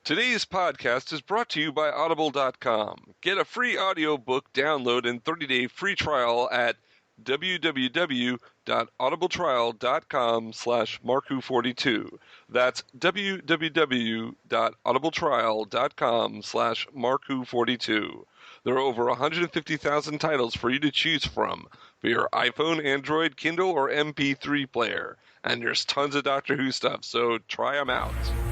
Today's podcast is brought to you by Audible.com. Get a free audiobook download and 30-day free trial at www.audibletrial.com/marku42. That's www.audibletrial.com/marku42. There are over 150,000 titles for you to choose from for your iPhone, Android, Kindle, or MP3 player. And there's tons of Doctor Who stuff, so try them out.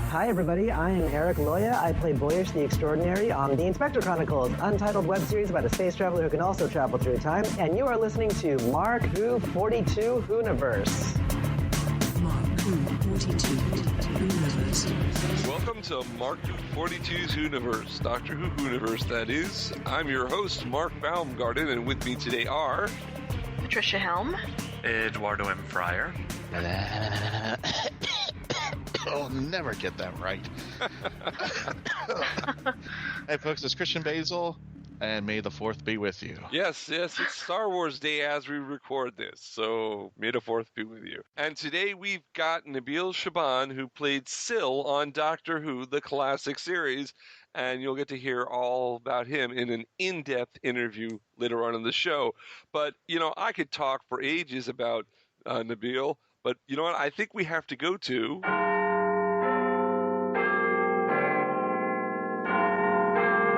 Hi everybody, I am Eric Loya. I play Boyish the Extraordinary on the Inspector Chronicles, untitled web series about a space traveler who can also travel through time, and you are listening to Mark Who 42 Whoniverse. Mark Who 42 Whoniverse. Welcome to Mark Who 42's Whoniverse, Doctor Who Whoniverse, that is. I'm your host, Mark-Baumgarten, and with me today are... Trish-helm, Eduardo-m-Freyre. I'll never get that right. Hey folks, it's Christian-basel, and may the 4th be with you. Yes, it's Star Wars Day as we record this, so may the 4th be with you. And today we've got Nabil Shaban, who played Syl on Doctor Who, the classic series, and you'll get to hear all about him in an in-depth interview later on in the show. But, you know, I could talk for ages about Nabil, but you know what? I think we have to go to...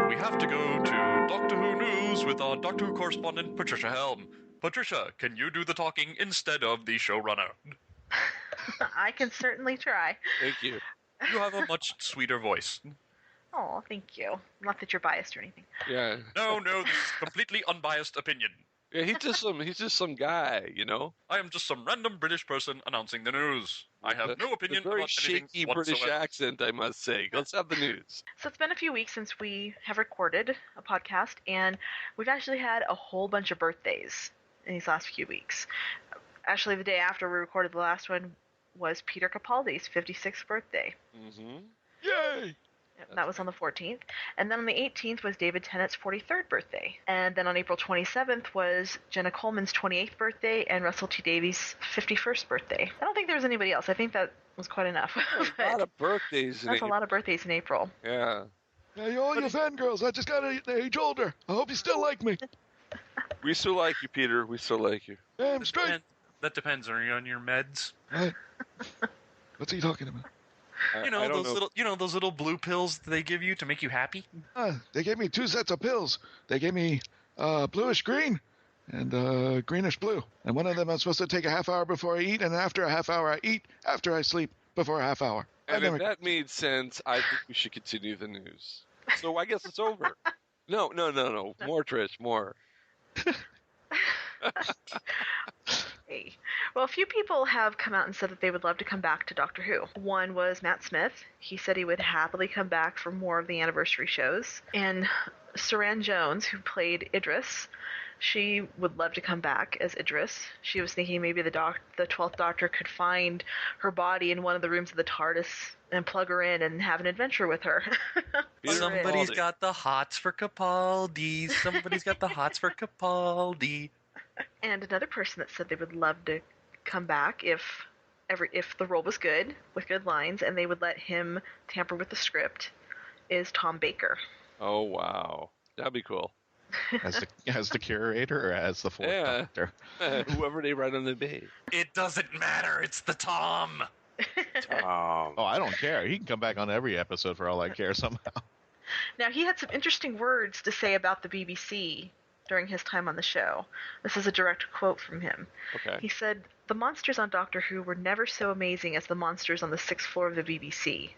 We have to go to Doctor Who News with our Doctor Who correspondent, Patricia Helm. Patricia, can you do the talking instead of the showrunner? I can certainly try. Thank you. You have a much sweeter voice. Oh, thank you. Not that you're biased or anything. Yeah. No, this is completely unbiased opinion. Yeah, he's just some guy, you know? I am just some random British person announcing the news. I have no opinion a very about anything shaky whatsoever. British accent, I must say. Let's have the news. So it's been a few weeks since we have recorded a podcast, and we've actually had a whole bunch of birthdays in these last few weeks. Actually, the day after we recorded the last one was Peter Capaldi's 56th birthday. Mm-hmm. Yay! That was on the 14th. And then on the 18th was David Tennant's 43rd birthday. And then on April 27th was Jenna Coleman's 28th birthday and Russell T Davies' 51st birthday. I don't think there was anybody else. I think that was quite enough. A lot of birthdays. That's a lot of birthdays in April. Yeah. Hey, all you fangirls, I just got an age older. I hope you still like me. We still like you, Peter. We still like you. Damn straight. That depends. Are you on your meds? What? What's he talking about? You know those little blue pills they give you to make you happy. They gave me 2 sets of pills. They gave me bluish green and greenish blue. And one of them I'm supposed to take a half hour before I eat, and after a half hour I eat, after I sleep, before a half hour. And if that made sense, I think we should continue the news. So I guess it's over. No. More, Trish, more. Hey. Well, a few people have come out and said that they would love to come back to Doctor Who. One was Matt Smith. He said he would happily come back for more of the anniversary shows. And Saran Jones, who played Idris, she would love to come back as Idris. She was thinking maybe the 12th Doctor could find her body in one of the rooms of the TARDIS and plug her in and have an adventure with her. Somebody's got the hots for Capaldi. Somebody's got the hots for Capaldi. And another person that said they would love to come back if the role was good, with good lines, and they would let him tamper with the script, is Tom Baker. Oh, wow. That'd be cool. As the curator or as the 4th Doctor? Whoever they write on the bay. It doesn't matter. It's the Tom. Oh, I don't care. He can come back on every episode for all I care somehow. Now, he had some interesting words to say about the BBC during his time on the show. This is a direct quote from him. Okay. He said, "The monsters on Doctor Who were never so amazing as the monsters on the 6th floor of the BBC."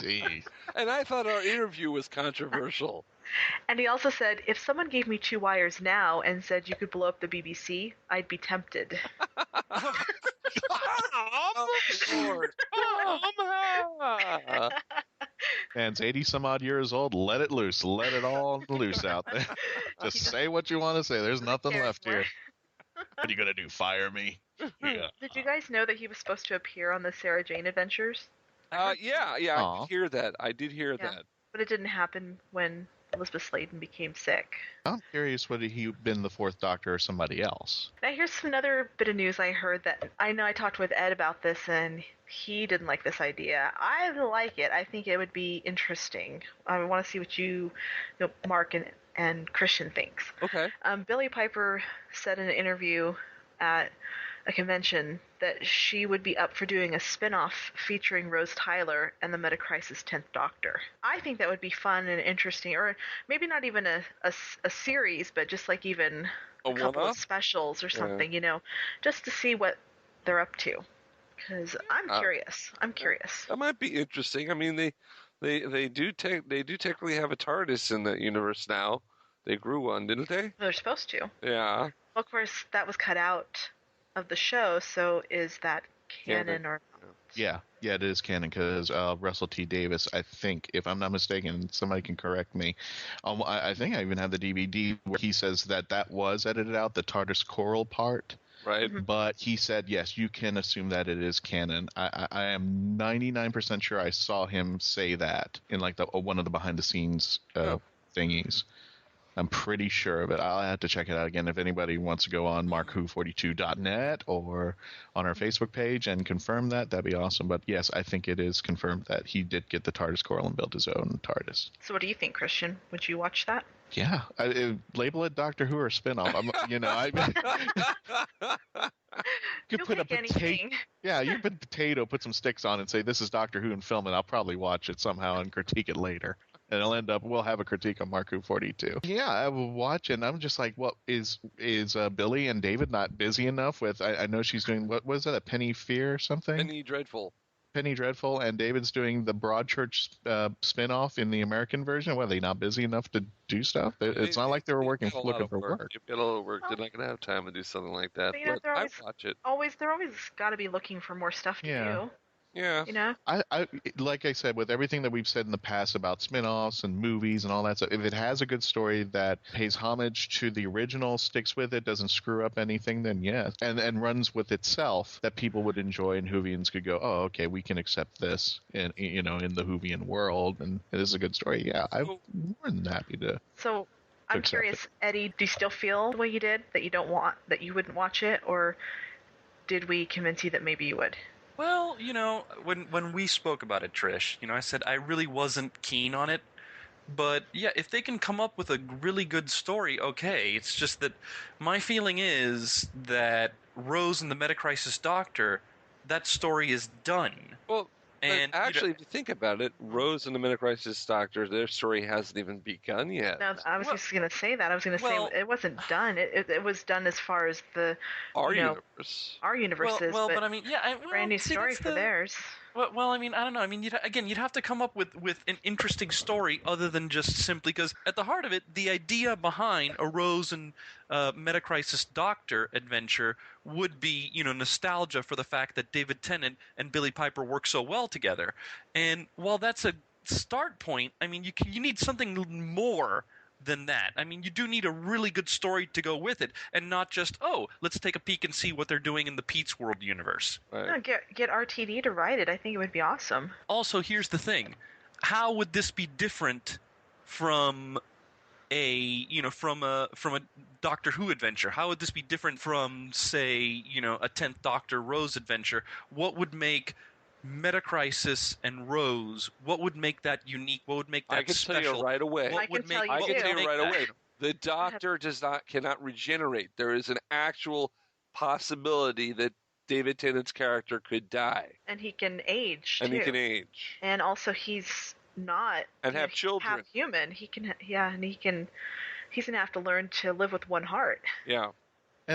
Gee. And I thought our interview was controversial. And he also said, "If someone gave me 2 wires now and said you could blow up the BBC, I'd be tempted." Lord. Man's 80 some odd years old. Let it loose. Let it all loose out there. Just say what you want to say. There's nothing left here. What are you going to do? Fire me? Yeah. Did you guys know that he was supposed to appear on the Sarah Jane Adventures? Yeah, I did hear that. Yeah. But it didn't happen when Elizabeth Sladen became sick. I'm curious whether he'd been the fourth Doctor or somebody else. Now here's another bit of news I heard that I know I talked with Ed about this and he didn't like this idea. I like it. I think it would be interesting. I want to see what Mark and Christian thinks. Okay. Billie Piper said in an interview at a convention that she would be up for doing a spin-off featuring Rose Tyler and the Metacrisis 10th Doctor. I think that would be fun and interesting, or maybe not even a series, but just like even a couple of specials or something, just to see what they're up to. Because I'm curious. That might be interesting. I mean, they do technically have a TARDIS in the universe now. They grew one, didn't they? They're supposed to. Yeah. Well, of course, that was cut out of the show, so is that canon or not? Yeah, it is canon because Russell T. Davis, I think, if I'm not mistaken, somebody can correct me. I think I even have the DVD where he says that was edited out, the TARDIS choral part. Right. Mm-hmm. But he said, yes, you can assume that it is canon. I am 99% sure I saw him say that in like one of the behind the scenes thingies. I'm pretty sure of it. I'll have to check it out again. If anybody wants to go on markwho42.net or on our Facebook page and confirm that, that'd be awesome. But yes, I think it is confirmed that he did get the TARDIS coral and build his own TARDIS. So what do you think, Christian? Would you watch that? Yeah. Label it Doctor Who or spinoff. You could put a potato. Yeah, you put potato, put some sticks on and say, this is Doctor Who and film it. I'll probably watch it somehow and critique it later. And we'll have a critique on Mark Who 42. Yeah, I will watch it. And I'm just like, what is Billy and David not busy enough with? I know she's doing, what was that, a Penny Fear or something? Penny Dreadful. And David's doing the Broadchurch spin-off in the American version. Are they not busy enough to do stuff? It's not like they were looking for work. You've got a lot of work. They're not going to have time to do something like that. But I watch it. They're always got to be looking for more stuff to do. Yeah. I like I said, with everything that we've said in the past about spin-offs and movies and all that stuff, if it has a good story that pays homage to the original, sticks with it, doesn't screw up anything, then yes. And runs with itself, that people would enjoy and Whovians could go, oh, okay, we can accept this in the Whovian world, and it is a good story. Yeah, I'm more than happy to. So I'm curious, Eddie, do you still feel the way you did, that you wouldn't watch it, or did we convince you that maybe you would? Well, when we spoke about it, Trish, I said I really wasn't keen on it. But, yeah, if they can come up with a really good story, okay. It's just that my feeling is that Rose and the Metacrisis Doctor, that story is done. Well, and actually, if you think about it, Rose and the Metacrisis Doctor, their story hasn't even begun yet. No, I was just going to say that. I was going to say it wasn't done. It was done as far as our universe. Our universe is. But I mean, brand new story for theirs. Well, I mean, I don't know. I mean, you'd have to come up with an interesting story other than just simply, because at the heart of it, the idea behind a Rose and Metacrisis Doctor adventure would be, nostalgia for the fact that David Tennant and Billie Piper work so well together. And while that's a start point, I mean, you need something more than that. I mean, you do need a really good story to go with it, and not just, let's take a peek and see what they're doing in the Pete's World universe. Right. No, get RTD to write it. I think it would be awesome. Also, here's the thing. How would this be different from a Doctor Who adventure? How would this be different from, say, a 10th Doctor Rose adventure? What would make Metacrisis and Rose, what would make that unique? What would make that special? I can tell you right away. I can tell you right away. The Doctor cannot regenerate. There is an actual possibility that David Tennant's character could die. And he can age, And too. he can age. And also he's not... And have children. Half human. He's going to have to learn to live with one heart. Yeah.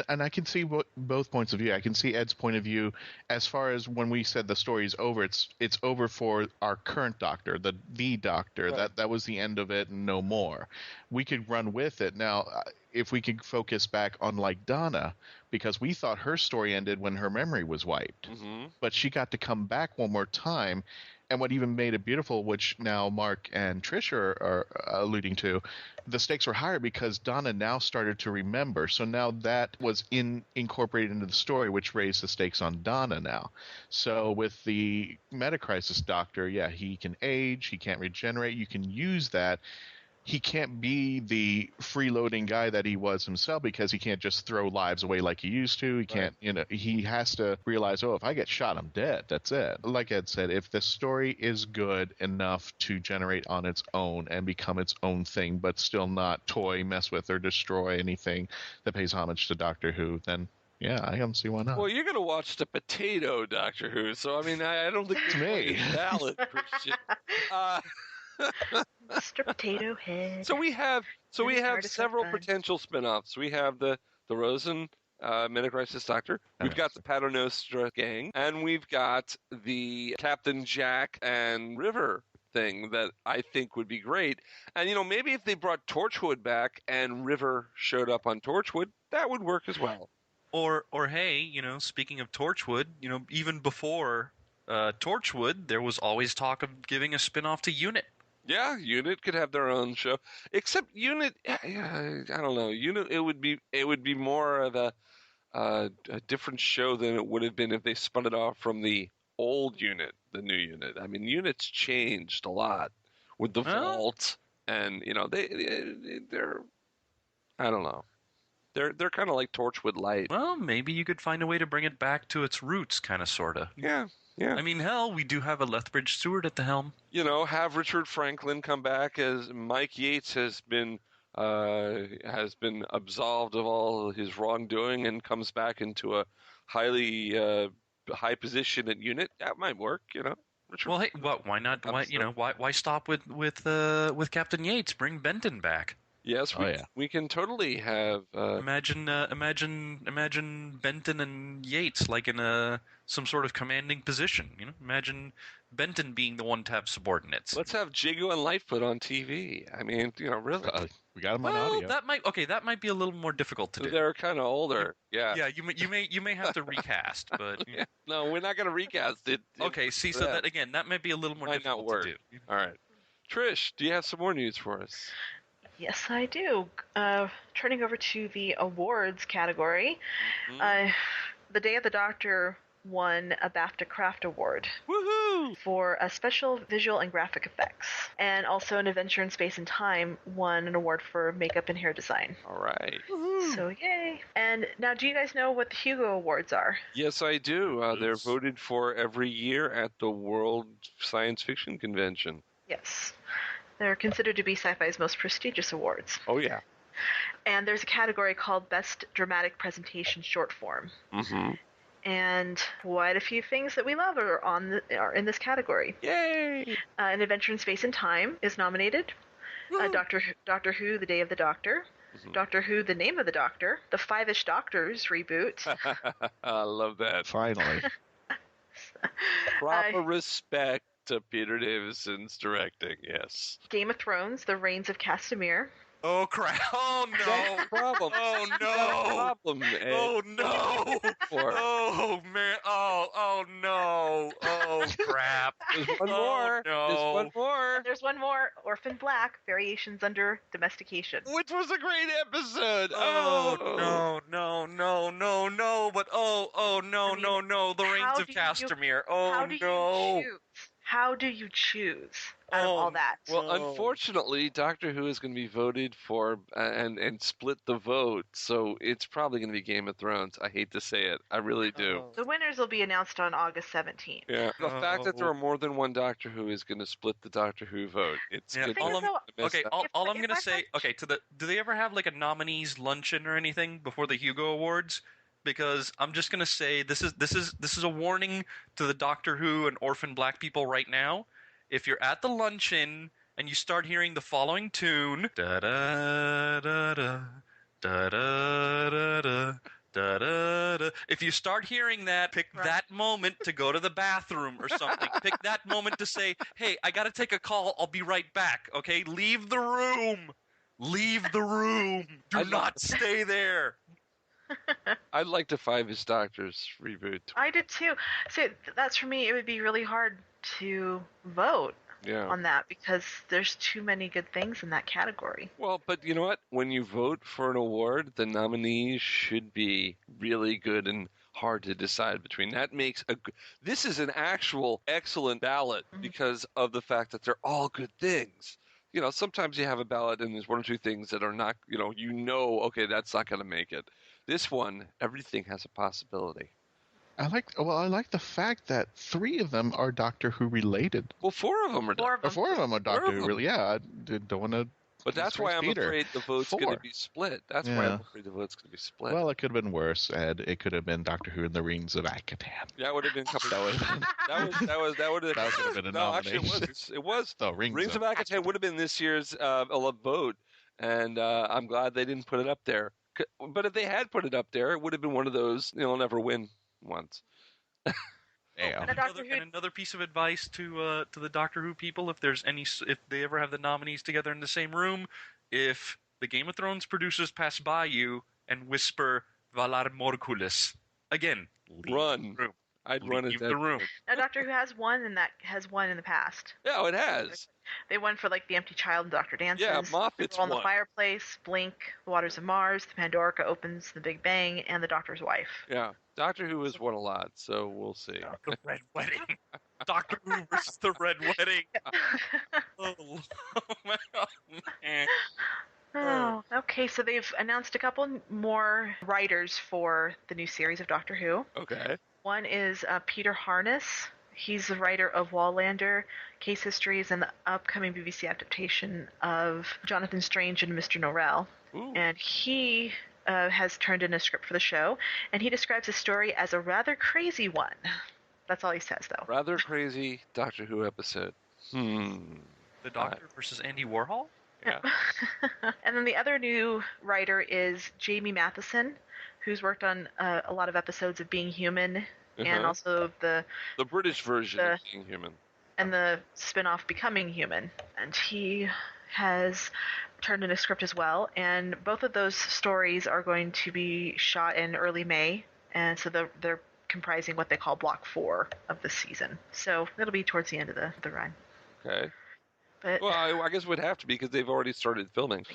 And I can see both points of view. I can see Ed's point of view as far as when we said the story's over. It's over for our current Doctor, the Doctor. Right. That was the end of it and no more. We could run with it. Now, if we could focus back on like Donna, because we thought her story ended when her memory was wiped. Mm-hmm. But she got to come back one more time. And what even made it beautiful, which now Mark and Trish are alluding to, the stakes were higher because Donna now started to remember. So now that was incorporated into the story, which raised the stakes on Donna now. So with the Metacrisis Doctor, he can age, he can't regenerate. You can use that. he can't be the freeloading guy that he was himself because he can't just throw lives away like he used to. He can't, he has to realize, if I get shot, I'm dead. That's it. Like Ed said, if the story is good enough to generate on its own and become its own thing, but still not mess with, or destroy anything that pays homage to Doctor Who, then yeah, I don't see why not. Well, you're going to watch the potato Doctor Who, so I mean, I don't think it's me. valid, Christian. Mr. Potato Head. So we have artist several fun. potential spin-offs. We have the Rosen Metacrisis Doctor. We've got the Paternoster gang, and we've got the Captain Jack and River thing that I think would be great. And maybe if they brought Torchwood back and River showed up on Torchwood, that would work as well. Or hey, speaking of Torchwood, even before Torchwood, there was always talk of giving a spin-off to Unit. Yeah, Unit could have their own show. Except Unit, I don't know. Unit, it would be more of a different show than it would have been if they spun it off from the old Unit, the new Unit. I mean, Unit's changed a lot with the Vault, and they're I don't know. They're kind of like Torchwood Light. Well, maybe you could find a way to bring it back to its roots, kind of, sorta. Yeah. I mean, hell, we do have a Lethbridge Stewart at the helm. Have Richard Franklin come back as Mike Yates has been absolved of all his wrongdoing and comes back into a high position at Unit. That might work, Richard. Well, hey, why not? Why stop with Captain Yates? Bring Benton back. Yes, we can totally have. Imagine Benton and Yates like in some sort of commanding position. Imagine Benton being the one to have subordinates. Let's have Jigo and Lightfoot on TV. I mean, really. We got them on audio. That might be a little more difficult to do. They're kind of older. Yeah. Yeah, you may have to recast, but yeah. No, we're not going to recast it. Okay, see, so that might be a little more difficult to do. All right, Trish, do you have some more news for us? Yes, I do. Turning over to the awards category, the Day of the Doctor won a BAFTA Craft Award. Woohoo! For special visual and graphic effects. And also an Adventure in Space and Time won an award for makeup and hair design. All right. Woohoo. So yay. And now, do you guys know what the Hugo Awards are? Yes, I do. They're voted for every year at the World Science Fiction Convention. Yes. They're considered to be sci-fi's most prestigious awards. Oh, yeah. And there's a category called Best Dramatic Presentation Short Form. Mm-hmm. And quite a few things that we love are in this category. Yay! An Adventure in Space and Time is nominated. Doctor Who, The Day of the Doctor. Mm-hmm. Doctor Who, The Name of the Doctor. The Five-ish Doctors reboot. I love that. Finally. Proper respect to Peter Davison's directing, yes. Game of Thrones, The Reigns of Castamere. Oh, crap. Oh, no. That's the problem. Oh, no. That's the problem, Ed. Oh, no. Oh, man. Oh, no. Oh, crap. There's one more. No. There's one more. And there's one more. Orphan Black, Variations Under Domestication. Which was a great episode. Oh, no. But, no. The Reigns of Castamere. Oh, no. How do you choose out of all that? Well, unfortunately, Doctor Who is going to be voted for and split the vote, so it's probably going to be Game of Thrones. I hate to say it. I really do. The winners will be announced on August 17th. Yeah. The fact that there are more than one Doctor Who is going to split the Doctor Who vote. It's good. All I'm going to say, do they ever have like a nominees luncheon or anything before the Hugo Awards? Because I'm just gonna say this is a warning to the Doctor Who and Orphan Black people right now. If you're at the luncheon and you start hearing the following tune, da da da da da da da da da, if you start hearing that, pick that moment to go to the bathroom or something. Pick that moment to say, "Hey, I gotta take a call. I'll be right back." Okay, leave the room. Leave the room. Do not stay there. I'd like to Five-ish Doctors reboot. I did too. So that's for me. It would be really hard to vote on that because there's too many good things in that category. Well, but you know what? When you vote for an award, the nominees should be really good and hard to decide between. That makes this is an actual excellent ballot because of the fact that they're all good things. sometimes you have a ballot and there's one or two things that are not, okay, that's not going to make it. This one, everything has a possibility. I like the fact that 3 of them are Doctor Who related. Well, 4 of them are. Four of them. 4 of them are Doctor Who. Really, yeah. I don't want to. But that's why I'm afraid the vote's going to 4. be split. That's why I'm afraid the vote's going to be split. Well, it could have been worse, Ed. It could have been Doctor Who and the Rings of Akadan. That would have been. That would have been a nomination. Actually, it was. No, Rings of Akadan would have been this year's vote, and I'm glad they didn't put it up there. But if they had put it up there, it would have been one of those never win ones. Yeah. And another piece of advice to the Doctor Who people: if they ever have the nominees together in the same room, if the Game of Thrones producers pass by you and whisper "Valar Morghulis," again, run. The room. I'd run leave at the room. Now, Doctor Who has won, and that has won in the past. Yeah, it has. They won for The Empty Child and Dr. Dances. Yeah, Moffat's on won. the Fireplace, Blink, The Waters of Mars, The Pandorica Opens, The Big Bang, and The Doctor's Wife. Yeah, Doctor Who has won a lot, so we'll see. The Red Wedding. Doctor Who versus the Red Wedding. Oh, man. Oh, okay. So they've announced a couple more writers for the new series of Doctor Who. Okay. One is Peter Harness. He's the writer of Wallander, Case Histories, and the upcoming BBC adaptation of Jonathan Strange and Mr. Norrell. Ooh. And he has turned in a script for the show, and he describes the story as a rather crazy one. That's all he says, though. Rather crazy Doctor Who episode. The Doctor versus Andy Warhol? Yeah. And then the other new writer is Jamie Matheson, who's worked on a lot of episodes of Being Human, and also the British version of Being Human. And the spin-off Becoming Human. And he has turned in a script as well, and both of those stories are going to be shot in early May, and so they're comprising what they call Block 4 of the season. So it'll be towards the end of the run. Okay. But, well, I guess it would have to be because they've already started filming.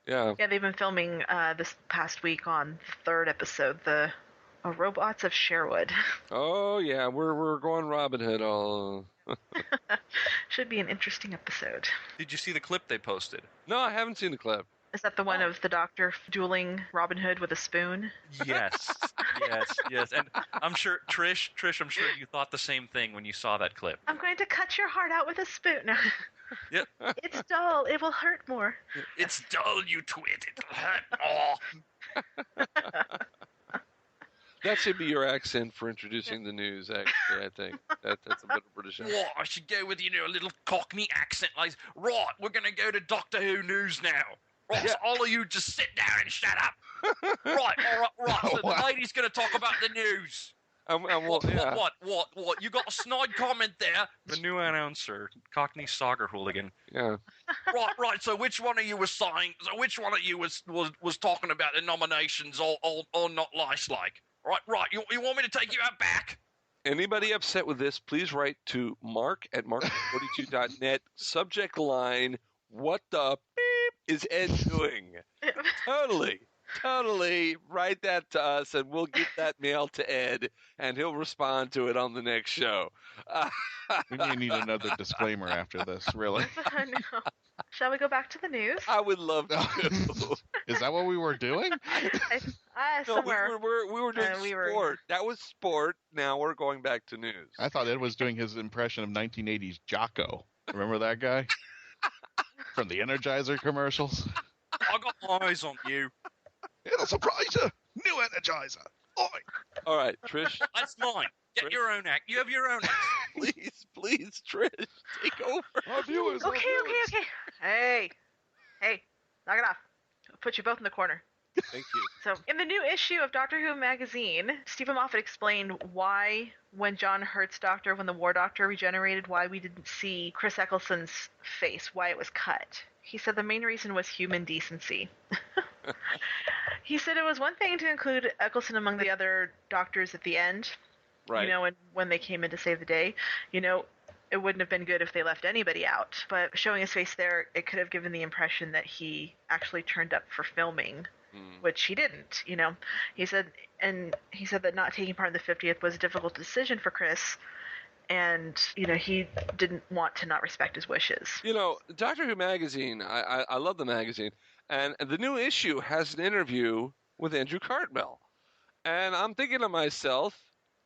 Yeah, they've been filming this past week on the 3rd episode, the Robots of Sherwood. Oh, yeah, we're going Robin Hood all... Should be an interesting episode. Did you see the clip they posted? No, I haven't seen the clip. Is that the one of the Doctor dueling Robin Hood with a spoon? Yes, yes. And I'm sure, Trish, I'm sure you thought the same thing when you saw that clip. I'm going to cut your heart out with a spoon. Yep. It's dull. It will hurt more. It's dull, you twit. It'll hurt more. That should be your accent for introducing the news, actually, I think. That's a better British accent. What? I should go with, a little Cockney accent. Like, right, we're going to go to Doctor Who news now. Right, so all of you just sit down and shut up. Right. So the lady's going to talk about the news. What? You got a snide comment there? The new announcer, Cockney soccer hooligan. Yeah. Right. So which one of you was saying? So which one of you was talking about the nominations all not nice-like? Right. You want me to take you out back? Anybody upset with this, please write to mark@mark42.net. Subject line, what the beep is Ed doing? Totally write that to us, and we'll get that mail to Ed, and he'll respond to it on the next show. We may need another disclaimer after this, really. I know. Shall we go back to the news? I would love to. Is that what we were doing? No, we were doing sport. That was sport. Now we're going back to news. I thought Ed was doing his impression of 1980s Jocko. Remember that guy? From the Energizer commercials? I got eyes on you. It'll surprise you. New Energizer. Oi. All right, Trish. That's mine. Get your own act. You have your own act. Please, Trish, take over. Our viewers. Okay. Hey, knock it off. I'll put you both in the corner. Thank you. So, in the new issue of Doctor Who magazine, Stephen Moffat explained why, when John Hurt's Doctor, when the War Doctor regenerated, why we didn't see Chris Eccleston's face, why it was cut. He said the main reason was human decency. He said it was one thing to include Eccleston among the other doctors at the end, Right. When they came in to save the day, it wouldn't have been good if they left anybody out. But showing his face there, it could have given the impression that he actually turned up for filming, which he didn't. He said that not taking part in the 50th was a difficult decision for Chris, and he didn't want to not respect his wishes. Doctor Who magazine, I love the magazine, and the new issue has an interview with Andrew Cartmel. And I'm thinking to myself,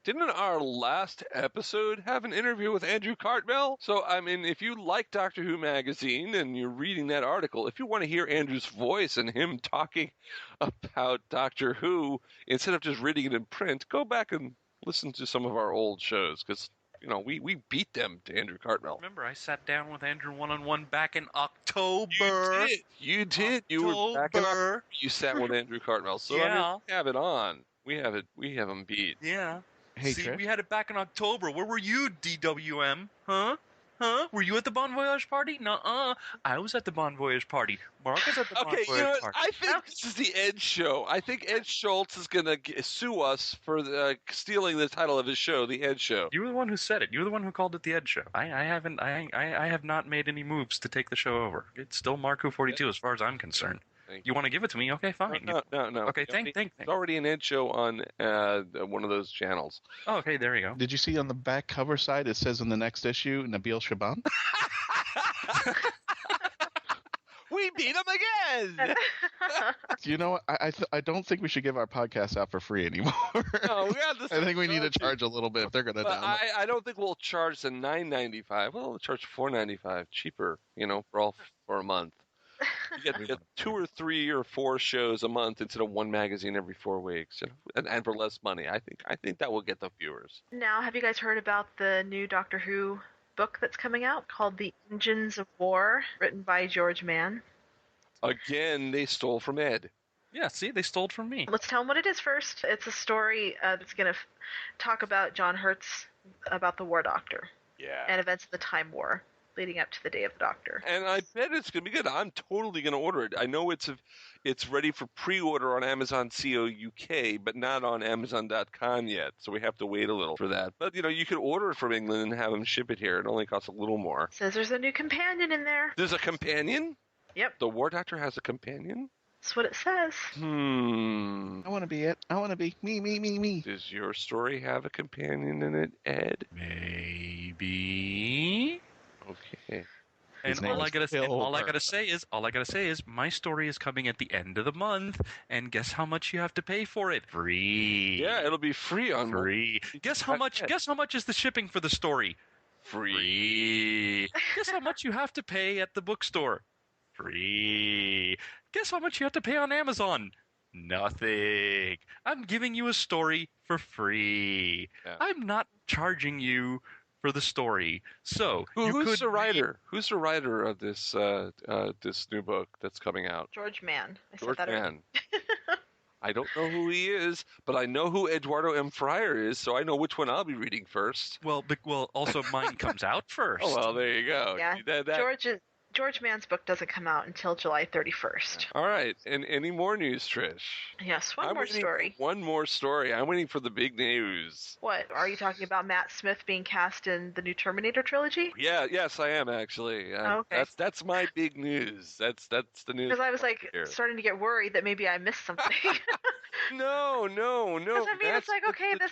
didn't our last episode have an interview with Andrew Cartmel? So, I mean, if you like Doctor Who magazine and you're reading that article, if you want to hear Andrew's voice and him talking about Doctor Who, instead of just reading it in print, go back and listen to some of our old shows, because we beat them to Andrew Cartmel. Remember, I sat down with Andrew one-on-one back in October. You did. You were back in October. You sat with Andrew Cartmel. So, yeah. I mean, we have it on. We have him beat. Yeah. Hey, See, Trish? we had it back in October. Where were you, DWM? Huh? Were you at the Bon Voyage party? Nuh-uh. I was at the Bon Voyage party. Mark was at the Bon Voyage party. I think this is the Ed show. I think Ed Schultz is going to sue us for stealing the title of his show, the Ed show. You were the one who said it. You were the one who called it the Ed show. I have not made any moves to take the show over. It's still Mark Who 42 as far as I'm concerned. You want to give it to me? Okay, fine. No. Okay, thank. It's already an Ed show on one of those channels. Oh, okay, there you go. Did you see on the back cover side it says in the next issue, Nabil Shaban? We beat him again! You know what? I don't think we should give our podcast out for free anymore. No, we got this. I think we need to charge a little bit if they're going to download. I don't think we'll charge the $9.95. We'll charge $4.95 cheaper, for a month. You get 2 or 3 or 4 shows a month instead of one magazine every 4 weeks, and for less money. I think that will get the viewers. Now, have you guys heard about the new Doctor Who book that's coming out called The Engines of War, written by George Mann? Again, they stole from Ed. Yeah, see, they stole it from me. Let's tell them what it is first. It's a story that's going to talk about John Hurt's, about the War Doctor. Yeah. And events of the Time War, leading up to the Day of the Doctor. And I bet it's going to be good. I'm totally going to order it. I know it's ready for pre-order on Amazon CO UK, but not on Amazon.com yet. So we have to wait a little for that. But, you could order it from England and have them ship it here. It only costs a little more. Says there's a new companion in there. There's a companion? Yep. The War Doctor has a companion? That's what it says. I want to be it. I want to be me. Does your story have a companion in it, Ed? Maybe. Okay. And all I gotta say is, my story is coming at the end of the month, and guess how much you have to pay for it? Free. Yeah, it'll be free on free. Guess how much? Guess how much is the shipping for the story? Free. Guess how much you have to pay at the bookstore? Free. Guess how much you have to pay on Amazon? Nothing. I'm giving you a story for free. Yeah. I'm not charging you for the story. So who's the writer? Who's the writer of this this new book that's coming out? George Mann. George Mann. I don't know who he is, but I know who Eduardo-m-Freyre is, so I know which one I'll be reading first. Well, also mine comes out first. Oh, well, there you go. Yeah, George Mann's book doesn't come out until July 31st. All right. And any more news, Trish? Yes, one more story. One more story. I'm waiting for the big news. What? Are you talking about Matt Smith being cast in the new Terminator trilogy? Yeah, yes, I am actually. Okay. That's my big news. That's the news. Because I was starting to get worried that maybe I missed something. No. Because it's like, okay, this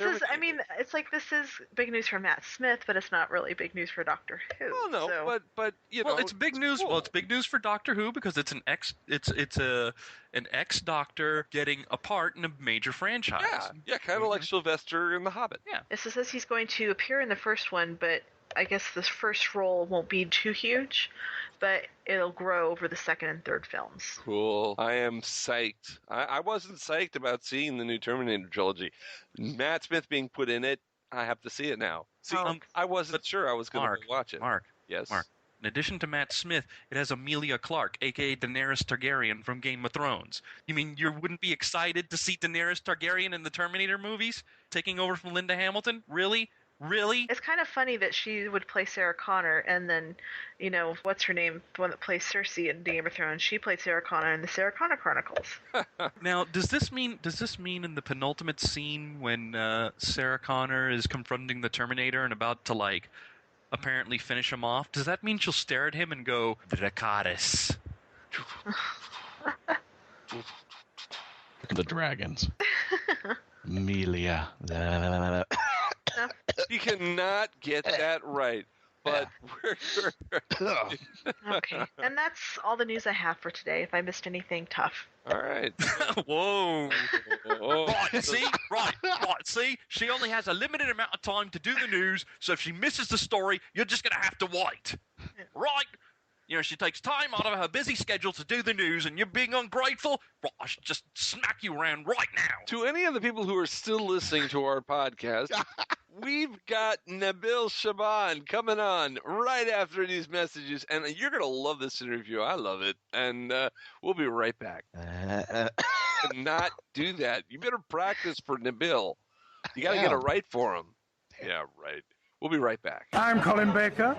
is big news for Matt Smith, but it's not really big news for Doctor Who. Well, no, so. but it's big news. Cool. Well, it's big news for Doctor Who because it's an ex-Doctor getting a part in a major franchise. Yeah, kind of like Sylvester in The Hobbit. Yeah. It says he's going to appear in the first one, but I guess this first role won't be too huge, but it'll grow over the second and third films. Cool. I am psyched. I wasn't psyched about seeing the new Terminator trilogy. Matt Smith being put in it, I have to see it now. See, I wasn't sure I was going to watch it. Mark. Yes. Mark. In addition to Matt Smith, it has Emilia Clarke, a.k.a. Daenerys Targaryen from Game of Thrones. You mean you wouldn't be excited to see Daenerys Targaryen in the Terminator movies, taking over from Linda Hamilton? Really? Really? It's kind of funny that she would play Sarah Connor, and then, what's her name? The one that plays Cersei in Game of Thrones. She played Sarah Connor in the Sarah Connor Chronicles. Now, does this mean in the penultimate scene when Sarah Connor is confronting the Terminator and about to apparently finish him off, does that mean she'll stare at him and go, Dracarys? The dragons. Amelia. He cannot get that right. But Okay. And that's all the news I have for today. If I missed anything, tough. all right. Whoa. Oh, Right, see? She only has a limited amount of time to do the news, so if she misses the story, you're just going to have to wait. Right? You know, she takes time out of her busy schedule to do the news, and you're being ungrateful? Right, I should just smack you around right now. To any of the people who are still listening to our podcast, we've got Nabil Shaban coming on right after these messages, and you're going to love this interview. I love it, and we'll be right back. Not do that. You better practice for Nabil. You got to get it right for him. Yeah, right. We'll be right back. I'm Colin-Baker,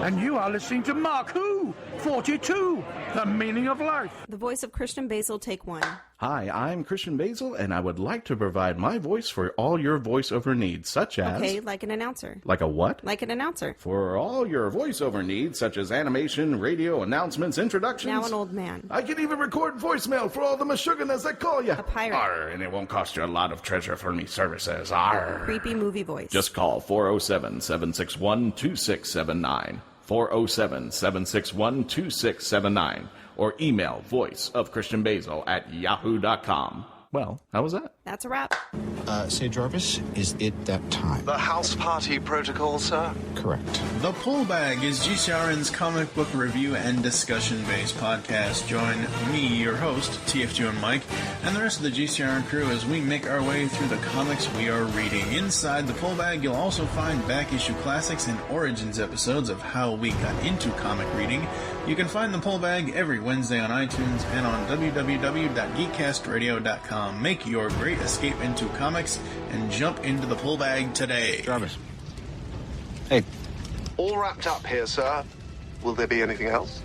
and you are listening to Mark Who 42, The Meaning of Life. The voice of Christian-basel, take one. Hi, I'm Christian-basel, and I would like to provide my voice for all your voiceover needs, such as... Okay, like an announcer. Like a what? Like an announcer. For all your voiceover needs, such as animation, radio, announcements, introductions... Now an old man. I can even record voicemail for all the Meshuggahs that call you. A pirate. Arr, and it won't cost you a lot of treasure for me services. Arr. Creepy movie voice. Just call 407-761-2679. 407-761-2679. Or email voiceofchristian-basel@yahoo.com. Well, how was that? That's a wrap. Say, Jarvis, is it that time? The house party protocol, sir? Correct. The Pull Bag is GCRN's comic book review and discussion-based podcast. Join me, your host, TF2 and Mike, and the rest of the GCRN crew as we make our way through the comics we are reading. Inside the Pull Bag, you'll also find back-issue classics and origins episodes of how we got into comic reading. You can find the Pull Bag every Wednesday on iTunes and on www.geekcastradio.com. Make your great escape into comics and jump into the Pull Bag today. Jarvis. Hey. All wrapped up here, sir. Will there be anything else?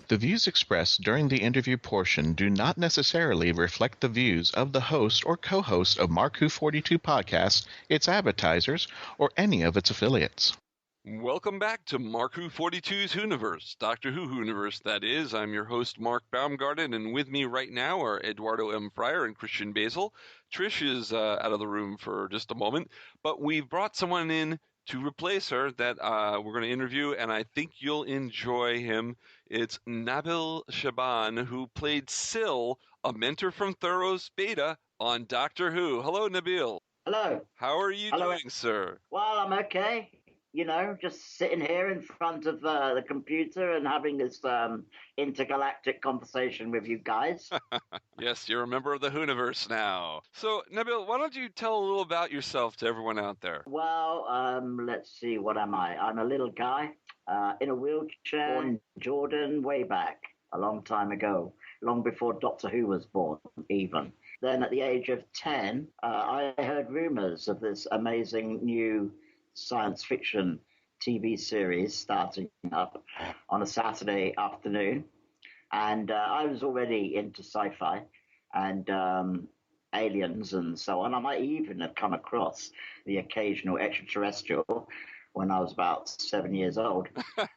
The views expressed during the interview portion do not necessarily reflect the views of the host or co-host of Mark Who 42 podcast, its advertisers, or any of its affiliates. Welcome back to Mark Who 42's Whoniverse, Doctor Who Whoniverse, that is. I'm your host, Mark Baumgarten, and with me right now are Eduardo-m-Freyre and Christian-basel. Trish is out of the room for just a moment, but we've brought someone in to replace her that we're going to interview, and I think you'll enjoy him. It's Nabil Shaban, who played Syl, a mentor from Thoros Beta, on Doctor Who. Hello, Nabil. Hello. How are you doing, sir? Well, I'm okay. You know, just sitting here in front of the computer and having this intergalactic conversation with you guys. Yes, you're a member of the Whoniverse now. So, Nabil, why don't you tell a little about yourself to everyone out there? Well, let's see, what am I? I'm a little guy in a wheelchair in Jordan way back, a long time ago, long before Doctor Who was born, even. Then at the age of 10, I heard rumors of this amazing new science fiction TV series starting up on a Saturday afternoon. And I was already into sci-fi and aliens and so on. I might even have come across the occasional extraterrestrial when I was about 7 years old.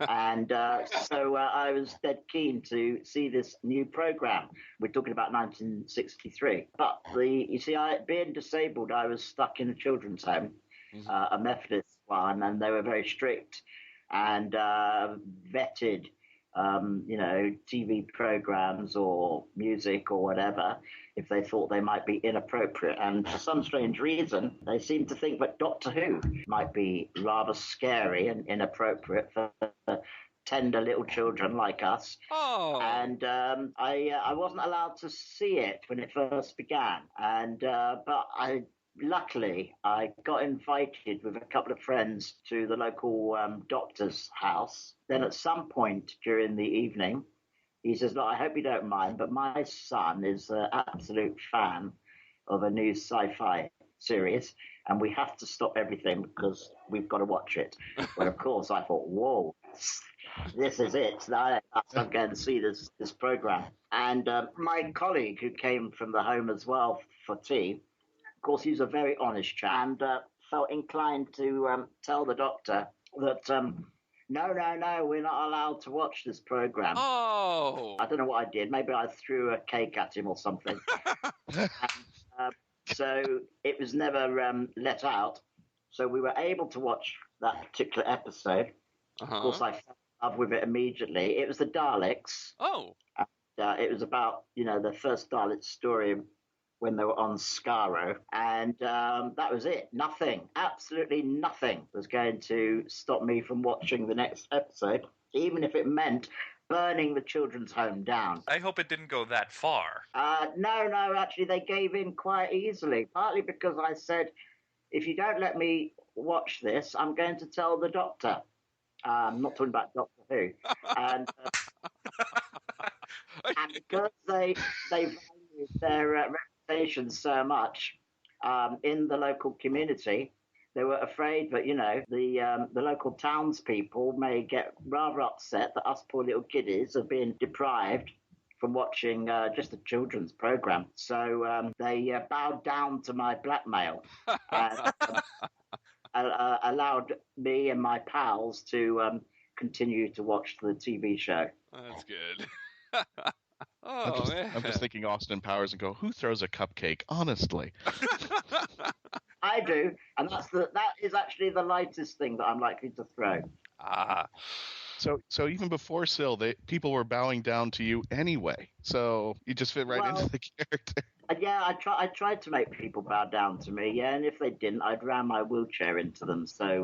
And so I was dead keen to see this new program. We're talking about 1963. But you see, being disabled, I was stuck in a children's home. A Methodist one, and they were very strict and vetted, TV programs or music or whatever if they thought they might be inappropriate. And for some strange reason, they seemed to think that Doctor Who might be rather scary and inappropriate for tender little children like us. Oh. And I wasn't allowed to see it when it first began. And but luckily, I got invited with a couple of friends to the local doctor's house. Then at some point during the evening, he says, look, I hope you don't mind, but my son is an absolute fan of a new sci-fi series, and we have to stop everything because we've got to watch it. Well, of course, I thought, whoa, this is it. I'm going to see this program. And my colleague who came from the home as well for tea, of course, he's a very honest chap and felt inclined to tell the doctor that, no, we're not allowed to watch this program. Oh! I don't know what I did. Maybe I threw a cake at him or something. And, so it was never let out. So we were able to watch that particular episode. Of course, I fell in love with it immediately. It was the Daleks. Oh. It was about, the first Dalek story when they were on Skaro. And that was it. Nothing, absolutely nothing was going to stop me from watching the next episode, even if it meant burning the children's home down. I hope it didn't go that far. No, actually, they gave in quite easily, partly because I said, if you don't let me watch this, I'm going to tell the doctor. I'm not talking about Doctor Who. And because they valued their reputation so much in the local community, they were afraid that, the local townspeople may get rather upset that us poor little kiddies have been deprived from watching just a children's program. So they bowed down to my blackmail and allowed me and my pals to continue to watch the TV show. That's good. I'm just thinking Austin Powers and go, who throws a cupcake? Honestly. I do, and that is actually the lightest thing that I'm likely to throw. So even before Syl, people were bowing down to you anyway. So you just fit right into the character. Yeah, I tried to make people bow down to me. Yeah, and if they didn't, I'd ram my wheelchair into them. So.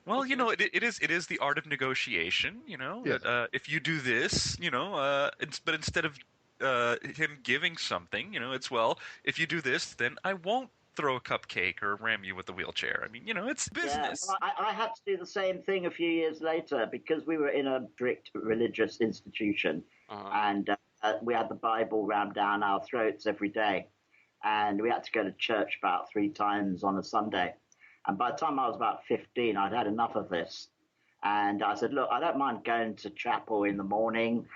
Well, it is the art of negotiation. Yes. That, if you do this, but instead of him giving something, it's if you do this, then I won't throw a cupcake or ram you with the wheelchair. I mean, it's business. Yeah, well, I had to do the same thing a few years later because we were in a strict religious institution, and we had the Bible rammed down our throats every day, and we had to go to church about 3 times on a Sunday. And by the time I was about 15, I'd had enough of this. And I said, look, I don't mind going to chapel in the morning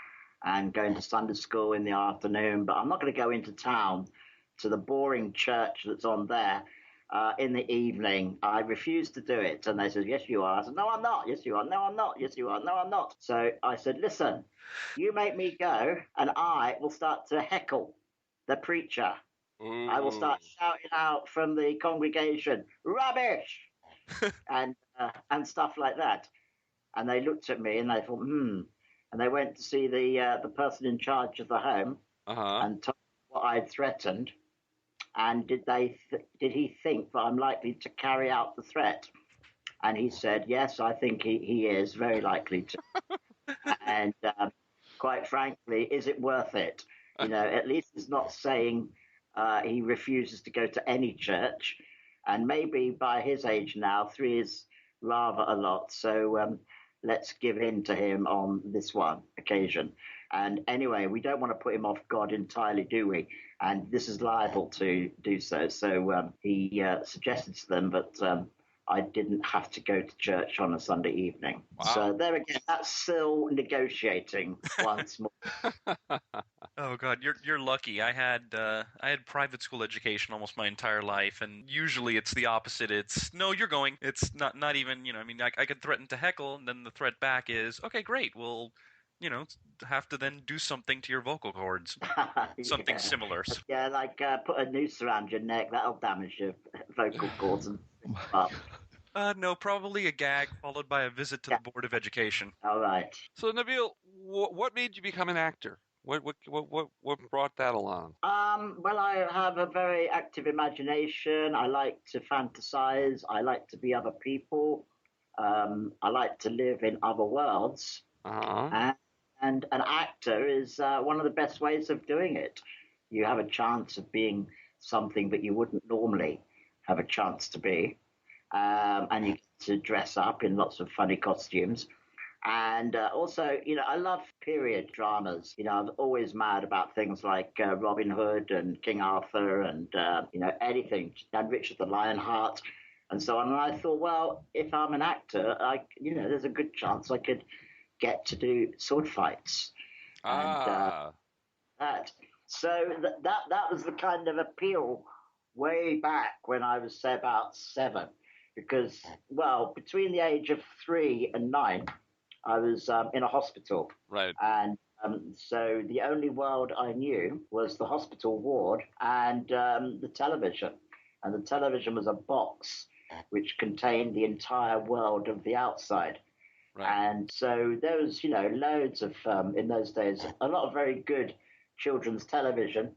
and going to Sunday school in the afternoon, but I'm not going to go into town to the boring church that's on there in the evening. I refused to do it. And they said, yes, you are. I said, no, I'm not. Yes, you are. No, I'm not. Yes, you are. No, I'm not. So I said, listen, you make me go and I will start to heckle the preacher. Ooh. I will start shouting out from the congregation, rubbish, and stuff like that. And they looked at me and they thought, And they went to see the person in charge of the home and told me what I'd threatened. And did he think that I'm likely to carry out the threat? And he said, yes, I think he is very likely to. And quite frankly, is it worth it? At least it's not saying he refuses to go to any church. And maybe by his age now, 3 is rather a lot. So let's give in to him on this one occasion. And anyway, we don't want to put him off God entirely, do we? And this is liable to do so. So he suggested to them that I didn't have to go to church on a Sunday evening. Wow. So there again, that's still negotiating once more. Oh God, you're lucky. I had private school education almost my entire life, and usually it's the opposite. It's no, you're going. It's not even. I could threaten to heckle, and then the threat back is okay, great. We'll have to then do something to your vocal cords. Something similar. Yeah, like put a noose around your neck. That'll damage your vocal cords and up. No, probably a gag followed by a visit to the Board of Education. All right. So, Nabil, what made you become an actor? What brought that along? Well, I have a very active imagination. I like to fantasize. I like to be other people. I like to live in other worlds. And an actor is one of the best ways of doing it. You have a chance of being something that you wouldn't normally have a chance to be. And you get to dress up in lots of funny costumes. And also, I love period dramas. I'm always mad about things like Robin Hood and King Arthur and, anything, and Richard the Lionheart and so on. And I thought, well, if I'm an actor, there's a good chance I could get to do sword fights. And that. So that was the kind of appeal way back when I was, say, about 7. Because, well, between the age of 3 and 9, I was in a hospital. Right. And so the only world I knew was the hospital ward and the television. And the television was a box which contained the entire world of the outside. Right. And so there was, loads of, in those days, a lot of very good children's television.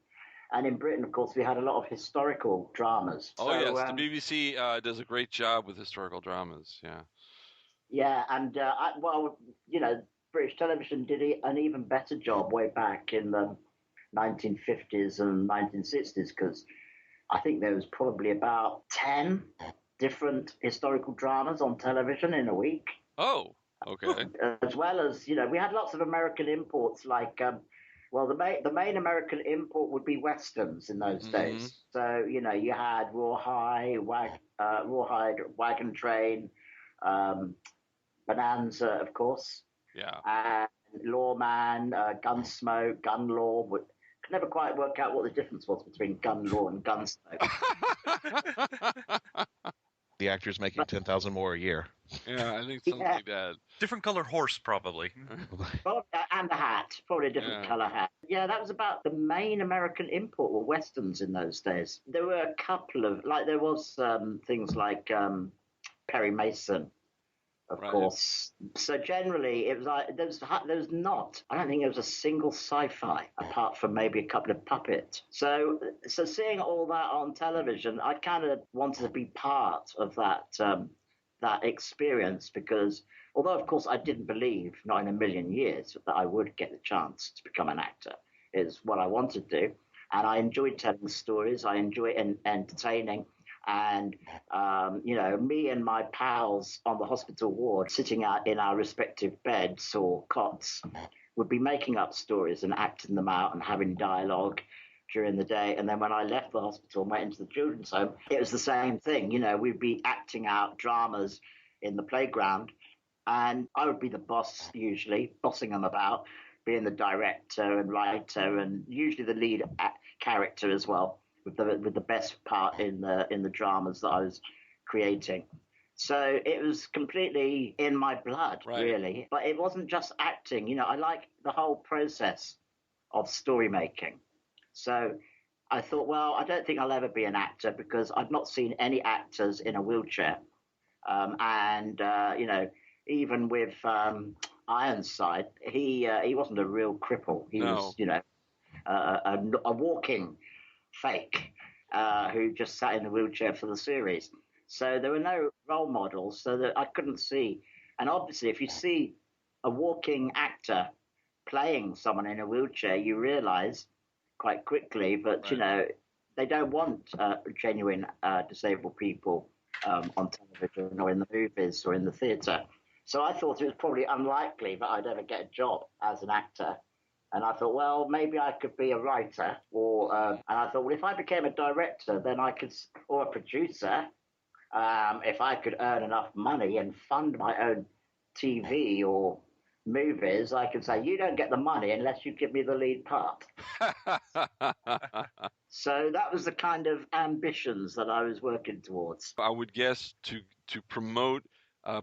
And in Britain, of course, we had a lot of historical dramas. Oh, yes. The BBC does a great job with historical dramas. Yeah. Yeah. And, British television did an even better job way back in the 1950s and 1960s, because I think there was probably about 10 different historical dramas on television in a week. Oh, okay. As well as, we had lots of American imports like... the main American import would be westerns in those days. So, you had Rawhide, Wagon Train, Bonanza, of course. Yeah. And Lawman, Gunsmoke, Gun Law. Could never quite work out what the difference was between Gun Law and Gunsmoke. The actor's making 10,000 more a year. Yeah, I think something like that. Different color horse, probably. And a hat, probably a different color hat. Yeah, that was about the main American import were westerns in those days. There were a couple of, there was things like Perry Mason, of course. So generally, it was like there was not. I don't think there was a single sci-fi apart from maybe a couple of puppets. So seeing all that on television, I kind of wanted to be part of that experience, because although of course I didn't believe, not in a million years, that I would get the chance to become an actor, is what I wanted to do, and I enjoyed telling stories. I enjoy entertaining. And, me and my pals on the hospital ward, sitting out in our respective beds or cots, would be making up stories and acting them out and having dialogue during the day. And then when I left the hospital and went into the children's home, it was the same thing. We'd be acting out dramas in the playground. And I would be the boss, usually, bossing them about, being the director and writer and usually the lead character as well. With the best part in the dramas that I was creating. So it was completely in my blood, really. But it wasn't just acting. I like the whole process of story making. So I thought, well, I don't think I'll ever be an actor because I've not seen any actors in a wheelchair. Even with Ironside, he wasn't a real cripple. He was, a walking fake who just sat in the wheelchair for the series. So there were no role models, so that I couldn't see. And obviously, if you see a walking actor playing someone in a wheelchair, you realize quite quickly that, they don't want genuine disabled people on television or in the movies or in the theatre. So I thought it was probably unlikely that I'd ever get a job as an actor. And I thought, well, maybe I could be a writer, and I thought, well, if I became a director, then I could, or a producer, if I could earn enough money and fund my own TV or movies, I could say, you don't get the money unless you give me the lead part. So that was the kind of ambitions that I was working towards. I would guess to promote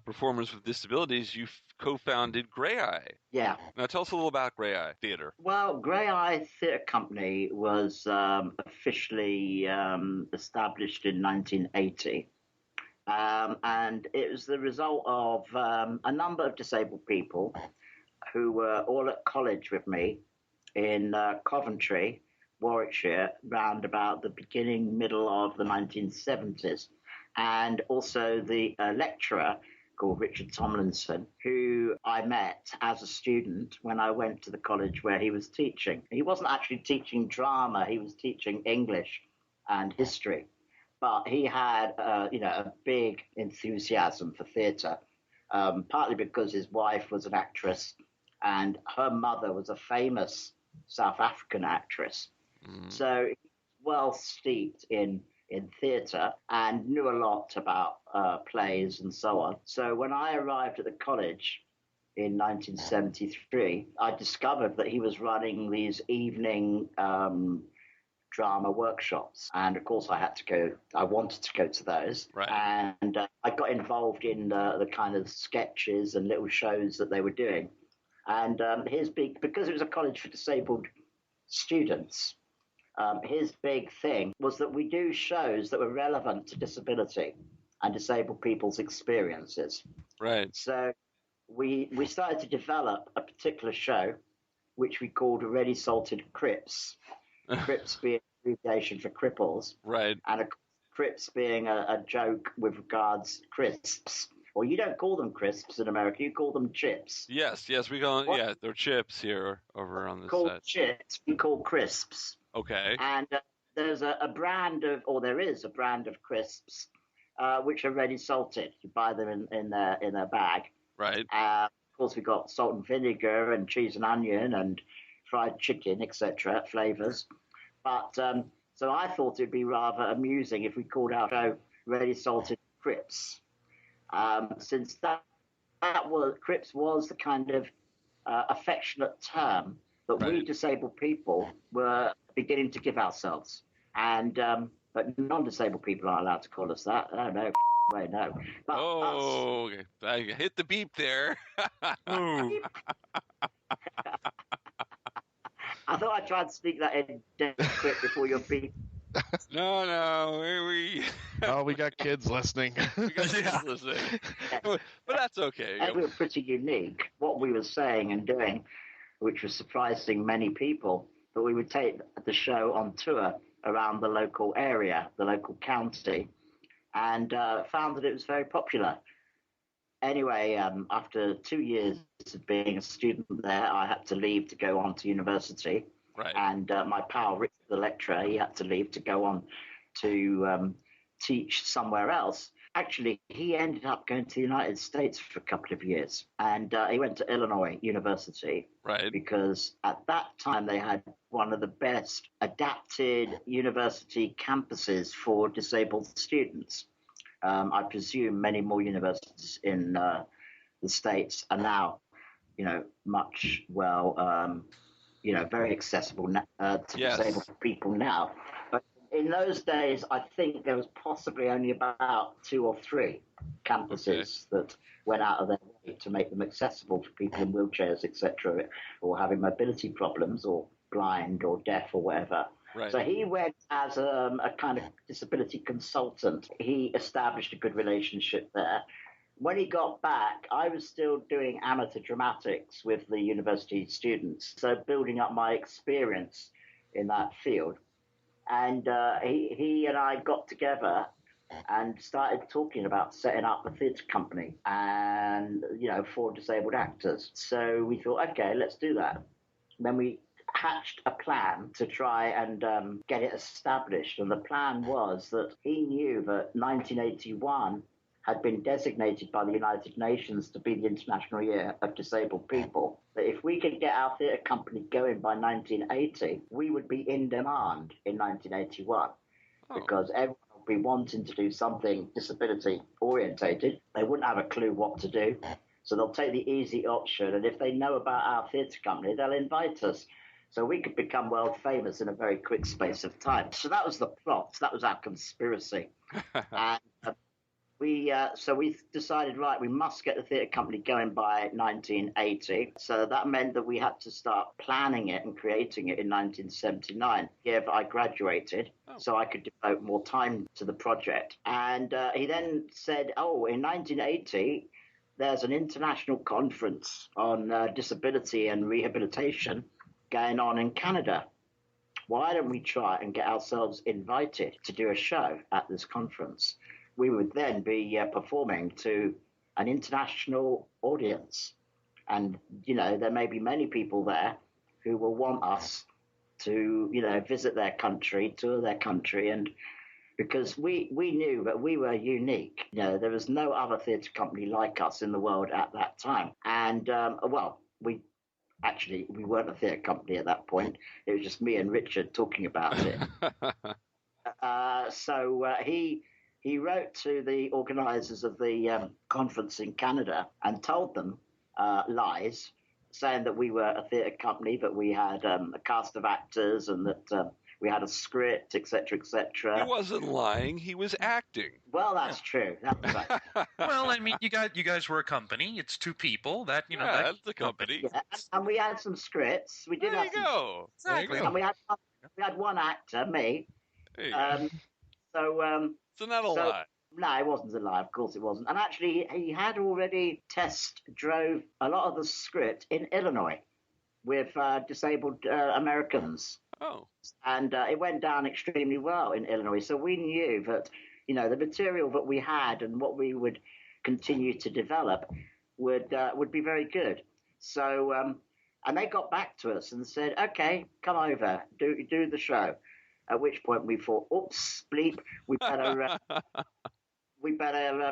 performers with disabilities, you co-founded Graeae. Yeah. Now tell us a little about Graeae Theatre. Well, Graeae Theatre Company was officially established in 1980. And it was the result of a number of disabled people who were all at college with me in Coventry, Warwickshire, round about the middle of the 1970s. And also the lecturer called Richard Tomlinson, who I met as a student when I went to the college where he was teaching. He wasn't actually teaching drama, he was teaching English and history. But he had, a big enthusiasm for theatre, partly because his wife was an actress and her mother was a famous South African actress. So he was well steeped in theatre and knew a lot about plays and so on. So when I arrived at the college in 1973, I discovered that he was running these evening drama workshops. And of course I wanted to go to those. Right. And I got involved in the kind of sketches and little shows that they were doing. And because it was a college for disabled students, his big thing was that we do shows that were relevant to disability. and disabled people's experiences. Right. So we started to develop a particular show, which we called Ready Salted Crips. Crips being abbreviation for cripples. Right. And Crips being a joke with regards to crisps. Well, you don't call them crisps in America. You call them chips. Yes, we call them, yeah, they're chips here over on this Called set. chips, we call crisps. Okay. And there's a brand of, or there is a brand of crisps, which are ready salted. You buy them in their bag. Right. Of course, we've got salt and vinegar and cheese and onion and fried chicken, etc. flavors. But so I thought it'd be rather amusing if we called our show Ready Salted Crips. Since that was Crips was the kind of affectionate term that we disabled people were beginning to give ourselves, and but non-disabled people aren't allowed to call us that. Oh no, way no. But okay. I hit the beep there. I thought I'd try and sneak that in quick before your beep. No, we got kids listening. But that's okay. And we were pretty unique. What we were saying and doing, which was surprising many people, that we would take the show on tour around the local area, the local county, and found that it was very popular. Anyway, after 2 years of being a student there, I had to leave to go on to university. Right. And my pal, Richard, the lecturer, he had to leave to go on to teach somewhere else. Actually, he ended up going to the United States for a couple of years. And he went to Illinois University. Right. Because at that time, they had one of the best adapted university campuses for disabled students. I presume many more universities in the States are now, much very accessible to disabled people now. But in those days, I think there was possibly only about 2 or 3 campuses that went out of their way to make them accessible for people in wheelchairs, etc., or having mobility problems, or blind, or deaf, or whatever. Right. So he went as a kind of disability consultant. He established a good relationship there. When he got back, I was still doing amateur dramatics with the university students, so building up my experience in that field. And he and I got together and started talking about setting up a theatre company and, for disabled actors. So we thought, okay, let's do that. Then we hatched a plan to try and get it established. And the plan was that he knew that 1981 had been designated by the United Nations to be the International Year of Disabled People, that if we could get our theatre company going by 1980, we would be in demand in 1981, because everyone would be wanting to do something disability-orientated. They wouldn't have a clue what to do, so they'll take the easy option, and if they know about our theatre company, they'll invite us. So we could become world famous in a very quick space of time. So that was the plot. That was our conspiracy. And we decided, right, we must get the theatre company going by 1980. So that meant that we had to start planning it and creating it in 1979. Here I graduated, so I could devote more time to the project. And he then said, in 1980, there's an international conference on disability and rehabilitation going on in Canada. Why don't we try and get ourselves invited to do a show at this conference? We would then be performing to an international audience. And, there may be many people there who will want us to, visit their country, tour their country. And because we knew that we were unique. There was no other theatre company like us in the world at that time. And, we weren't a theatre company at that point. It was just me and Richard talking about it. So he wrote to the organisers of the conference in Canada and told them lies, saying that we were a theatre company, that we had a cast of actors and that we had a script, etc., etc. He wasn't lying. He was acting. Well, that's true. That's right. Well, I mean, you guys were a company. It's 2 people. That's the company. Yeah, and we had some scripts. We did there you go. Exactly. And we had one actor, me. So not a lie. No, it wasn't a lie. Of course it wasn't. And actually, he had already test drove a lot of the script in Illinois with disabled Americans. Oh. And it went down extremely well in Illinois. So we knew that, the material that we had and what we would continue to develop would be very good. So, and they got back to us and said, okay, come over, do the show. At which point we thought, oops, bleep, we better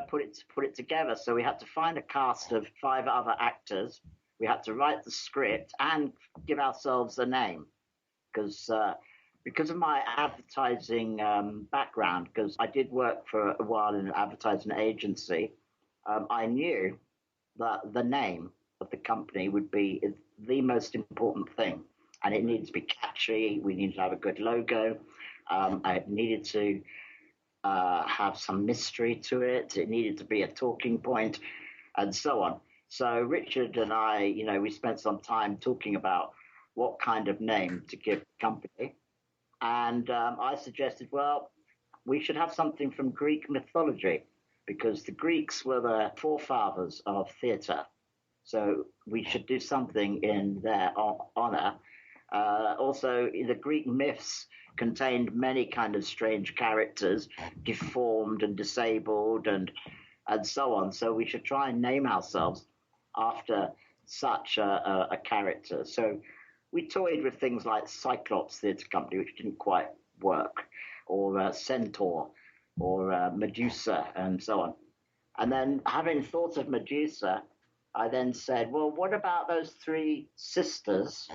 put it together. So we had to find a cast of 5 other actors. We had to write the script and give ourselves a name, because of my advertising background, because I did work for a while in an advertising agency. I knew that the name of the company would be the most important thing, and it needed to be catchy. We needed to have a good logo. I needed to have some mystery to it. It needed to be a talking point, and so on. So Richard and I, we spent some time talking about what kind of name to give the company. And I suggested, well, we should have something from Greek mythology, because the Greeks were the forefathers of theatre. So we should do something in their honor. Also, the Greek myths contained many kind of strange characters, deformed and disabled and so on. So we should try and name ourselves after such a character. So we toyed with things like Cyclops Theatre Company, which didn't quite work, or Centaur, or Medusa, and so on. And then, having thought of Medusa, I then said, well, what about those 3 sisters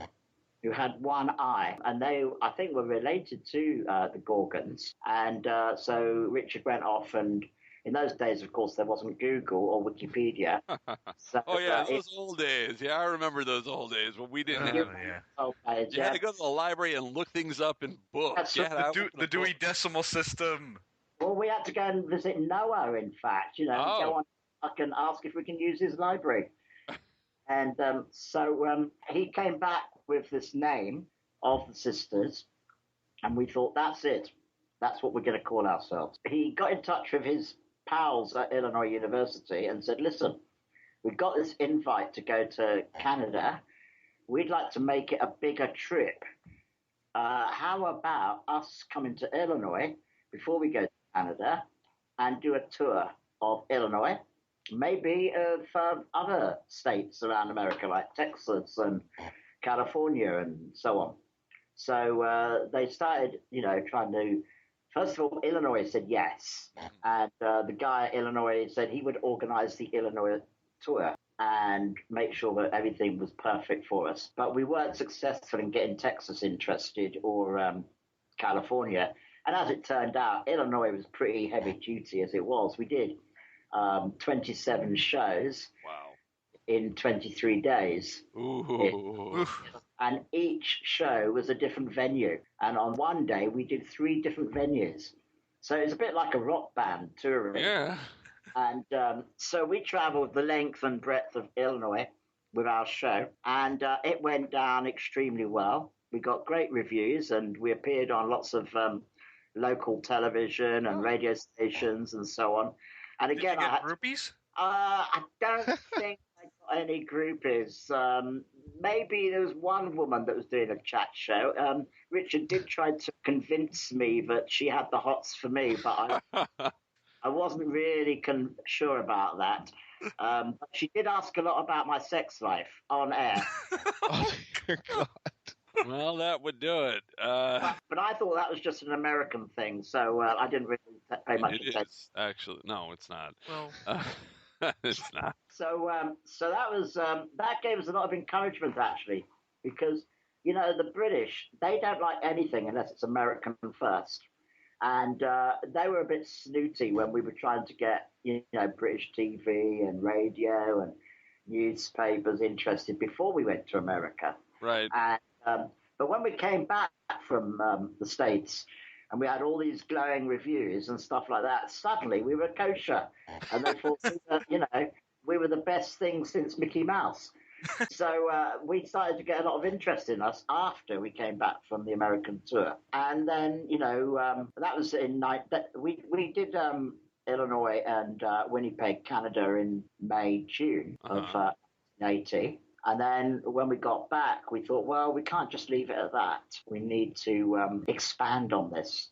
who had one eye? And they, I think, were related to the Gorgons. And so Richard went off, and in those days, of course, there wasn't Google or Wikipedia. So, oh, yeah, those old days. Yeah, I remember those old days when we didn't have... You had to go to the library and look things up in books. The Dewey Decimal System. Well, we had to go and visit Noah, in fact, go on and ask if we can use his library. And so he came back with this name of the sisters, and we thought, that's it. That's what we're going to call ourselves. He got in touch with his pals at Illinois University and said, listen, we've got this invite to go to Canada. We'd like to make it a bigger trip. How about us coming to Illinois before we go to Canada and do a tour of Illinois, maybe of other states around America, like Texas and California and so on. So they started, trying to... First of all, Illinois said yes. And the guy at Illinois said he would organize the Illinois tour and make sure that everything was perfect for us. But we weren't successful in getting Texas interested or California. And as it turned out, Illinois was pretty heavy duty as it was. We did 27 shows in 23 days. And each show was a different venue. And on one day, we did 3 different venues. So it was a bit like a rock band touring. Yeah. And so we traveled the length and breadth of Illinois with our show. And it went down extremely well. We got great reviews, and we appeared on lots of local television and radio stations and so on. And again, Did you get groupies? I don't think I got any groupies. Maybe there was one woman that was doing a chat show. Richard did try to convince me that she had the hots for me, but I wasn't really sure about that. But she did ask a lot about my sex life on air. Oh, dear God. Well, that would do it. But I thought that was just an American thing, so I didn't really pay much attention. It is, actually. No, it's not. Well, it's not. So that was that gave us a lot of encouragement, actually, because the British, they don't like anything unless it's American first, and they were a bit snooty when we were trying to get British TV and radio and newspapers interested before we went to America. Right. And but when we came back from the States and we had all these glowing reviews and stuff like that, suddenly we were kosher, and they thought we were the best thing since Mickey Mouse. So we started to get a lot of interest in us after we came back from the American tour. And then, that was we did Illinois and Winnipeg, Canada in May, June of 1980. And then when we got back, we thought, well, we can't just leave it at that. We need to expand on this.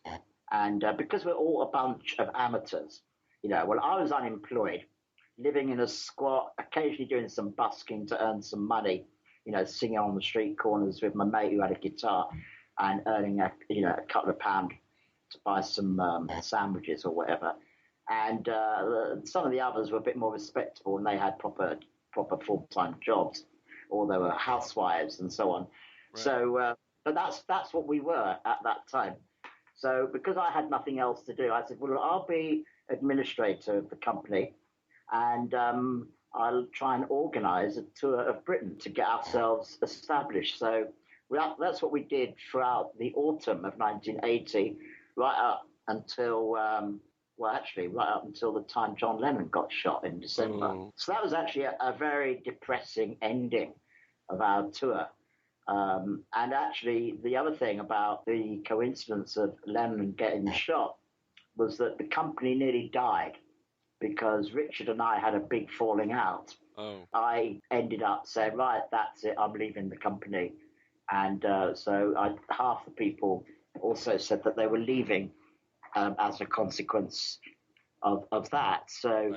And because we're all a bunch of amateurs, well, I was unemployed, living in a squat, occasionally doing some busking to earn some money, singing on the street corners with my mate who had a guitar and earning a couple of pounds to buy some sandwiches or whatever. And some of the others were a bit more respectable and they had proper full-time jobs, or they were housewives and so on. Right. So, but that's what we were at that time. So because I had nothing else to do, I said, well, I'll be administrator of the company and I'll try and organise a tour of Britain to get ourselves established. So that's what we did throughout the autumn of 1980, right up until, right up until the time John Lennon got shot in December. So that was actually a very depressing ending of our tour. And actually, the other thing about the coincidence of Lennon getting shot was that the company nearly died because Richard and I had a big falling out. I ended up saying, right, that's it, I'm leaving the company. And so half the people also said that they were leaving as a consequence of that. So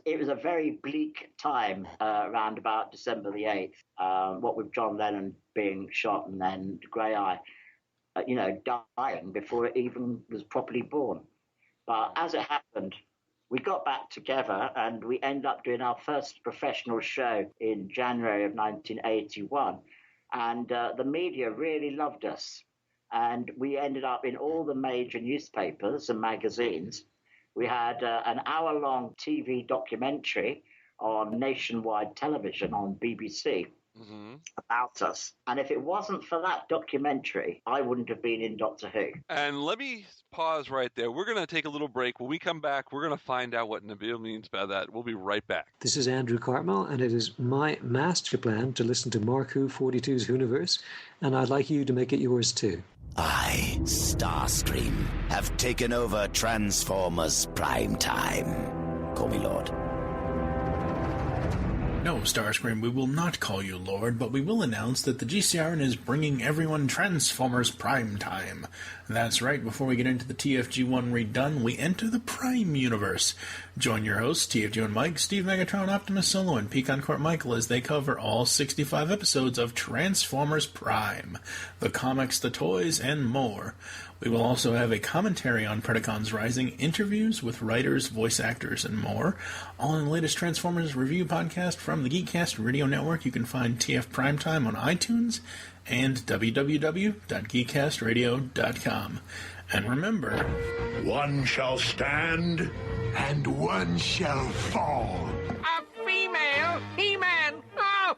it was a very bleak time around about December the 8th, what with John Lennon being shot and then Graeae, dying before it even was properly born. But as it happened, we got back together and we ended up doing our first professional show in January of 1981. And the media really loved us. And we ended up in all the major newspapers and magazines. We had an hour-long TV documentary on nationwide television on BBC about us. And if it wasn't for that documentary, I wouldn't have been in Doctor Who. And let me pause right there. We're going to take a little break. When we come back, we're going to find out what Nabil means by that. We'll be right back. This is Andrew Cartmel, and it is my master plan to listen to Mark Who 42's Whoniverse, and I'd like you to make it yours too. I, Starscream, have taken over Transformers Prime Time. Call me Lord. No, Starscream, we will not call you Lord, but we will announce that the GCRN is bringing everyone Transformers Prime Time. That's right, before we get into the TFG1 redone, we enter the Prime Universe. Join your hosts, TFG and Mike, Steve Megatron, Optimus Solo, and Pecan Court Michael as they cover all 65 episodes of Transformers Prime, the comics, the toys, and more. We will also have a commentary on Predacons Rising, interviews with writers, voice actors, and more. All in the latest Transformers review podcast from the Geekcast Radio Network. You can find TF Primetime on iTunes and www.geekcastradio.com. And remember, one shall stand and one shall fall. A female He-Man! Oh,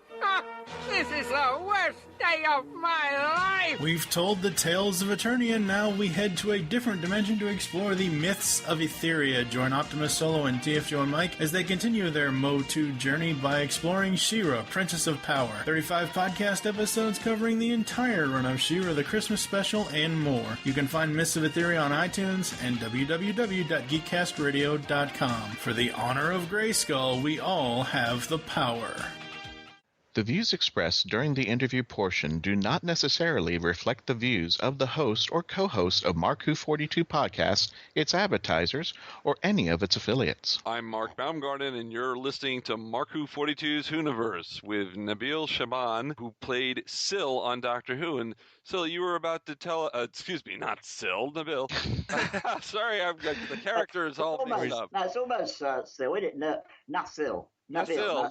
this is the worst day of my life! We've told the tales of Eternia, and now we head to a different dimension to explore the myths of Etheria. Join Optimus Solo and TFG and Mike as they continue their Mo2 journey by exploring She-Ra, Princess of Power. 35 podcast episodes covering the entire run of She-Ra, the Christmas special, and more. You can find Myths of Etheria on iTunes and www.geekcastradio.com. For the honor of Grayskull, we all have the power. The views expressed during the interview portion do not necessarily reflect the views of the host or co-host of Mark Who 42 podcast, its advertisers, or any of its affiliates. I'm Mark Baumgarten, and you're listening to Mark Who 42's Whoniverse with Nabil Shaban, who played Syl on Doctor Who. And Syl, you were about to tell, excuse me, not Syl, Nabil. Sorry, the character is all mixed up. No, it's almost Syl, isn't it? Nasil. Nabil.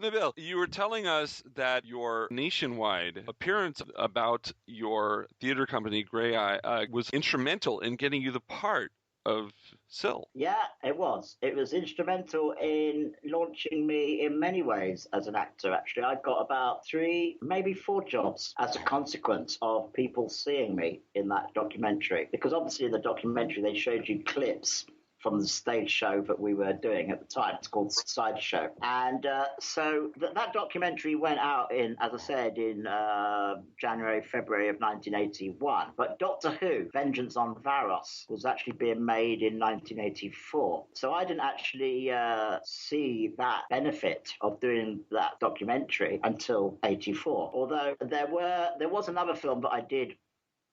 Nabil, you were telling us that your nationwide appearance about your theater company, Graeae, was instrumental in getting you the part of Syl. Yeah, it was. It was instrumental in launching me in many ways as an actor, actually. I got about 3, maybe 4 jobs as a consequence of people seeing me in that documentary. Because obviously in the documentary they showed you clips from the stage show that we were doing at the time. It's called Sideshow. And so that documentary went out in, as I said, in January, February of 1981. But Doctor Who, Vengeance-on-Varos, was actually being made in 1984. So I didn't actually see that benefit of doing that documentary until 84. Although there was another film that I did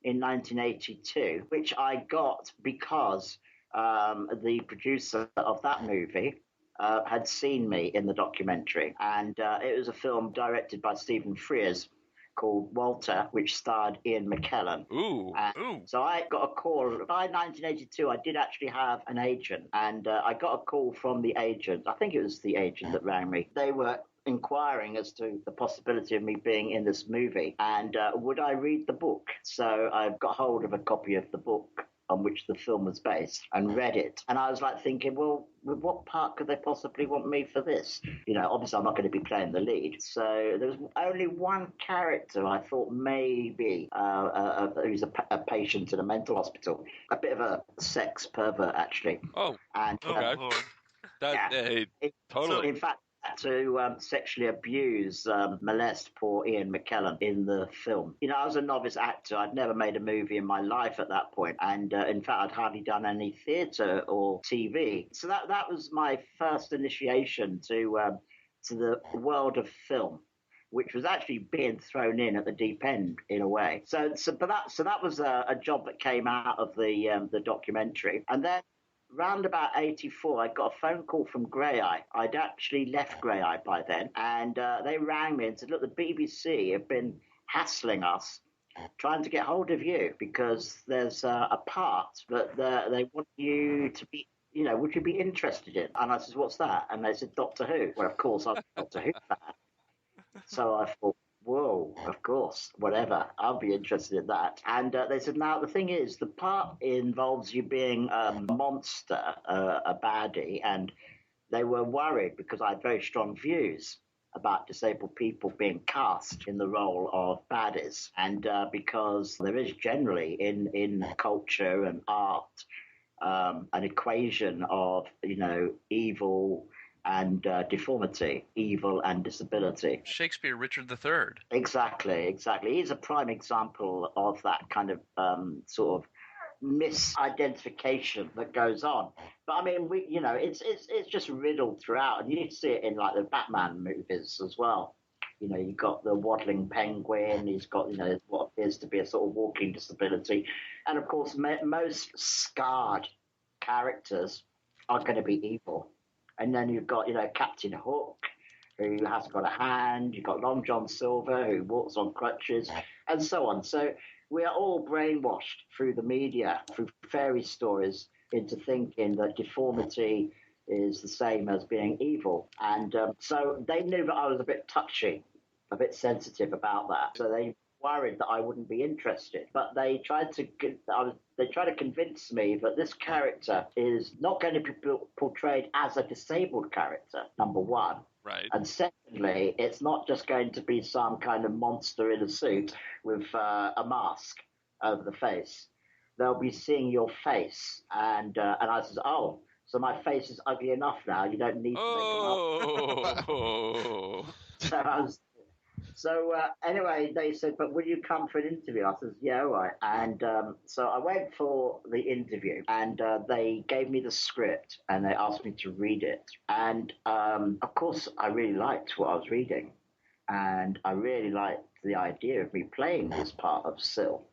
in 1982, which I got because the producer of that movie had seen me in the documentary. And it was a film directed by Stephen Frears called Walter, which starred Ian McKellen. Ooh. So I got a call. By 1982, I did actually have an agent. And I got a call from the agent. I think it was the agent that rang me. They were inquiring as to the possibility of me being in this movie and would I read the book. So I got hold of a copy of the book on which the film was based and read it. And I was like thinking, well, what part could they possibly want me for this? You know, obviously I'm not going to be playing the lead. So there was only one character I thought maybe who's a patient in a mental hospital, a bit of a sex pervert actually. Oh, and okay. Totally. In fact, to sexually abuse, molest poor Ian McKellen in the film. You know, I was a novice actor. I'd never made a movie in my life at that point. And in fact, I'd hardly done any theatre or TV. So that was my first initiation to the world of film, which was actually being thrown in at the deep end in a way. So that was a job that came out of the documentary. And then round about 84, I got a phone call from Graeae. I'd actually left Graeae by then, and they rang me and said, look, the BBC have been hassling us, trying to get hold of you, because there's a part that they want you to be, you know, would you be interested in? And I said, what's that? And they said, Doctor Who. Well, of course, I'm a Doctor Who fan. So I thought, whoa, of course, whatever. I'll be interested in that. And they said, now, the thing is, the part involves you being a monster, a baddie, and they were worried because I had very strong views about disabled people being cast in the role of baddies. And because there is generally in culture and art an equation of, you know, evil and deformity, evil and disability. Shakespeare, Richard III. Exactly. He's a prime example of that kind of sort of misidentification that goes on. But I mean, it's just riddled throughout, and you see it in like the Batman movies as well. You know, you've got the waddling penguin. He's got, you know, what appears to be a sort of walking disability, and of course, most scarred characters are going to be evil. And then you've got, you know, Captain Hook, who hasn't got a hand. You've got Long John Silver, who walks on crutches, and so on. So we are all brainwashed through the media, through fairy stories, into thinking that deformity is the same as being evil. And so they knew that I was a bit touchy, a bit sensitive about that. So they worried that I wouldn't be interested. But they tried to convince me that this character is not going to be portrayed as a disabled character, number one. Right. And secondly, it's not just going to be some kind of monster in a suit with a mask over the face. They'll be seeing your face. And I said, oh, so my face is ugly enough now. You don't need to make a mask. So anyway, they said, but will you come for an interview? I said, yeah, all right. And so I went for the interview, and they gave me the script, and they asked me to read it. And of course, I really liked what I was reading, and I really liked the idea of me playing this part of Syl.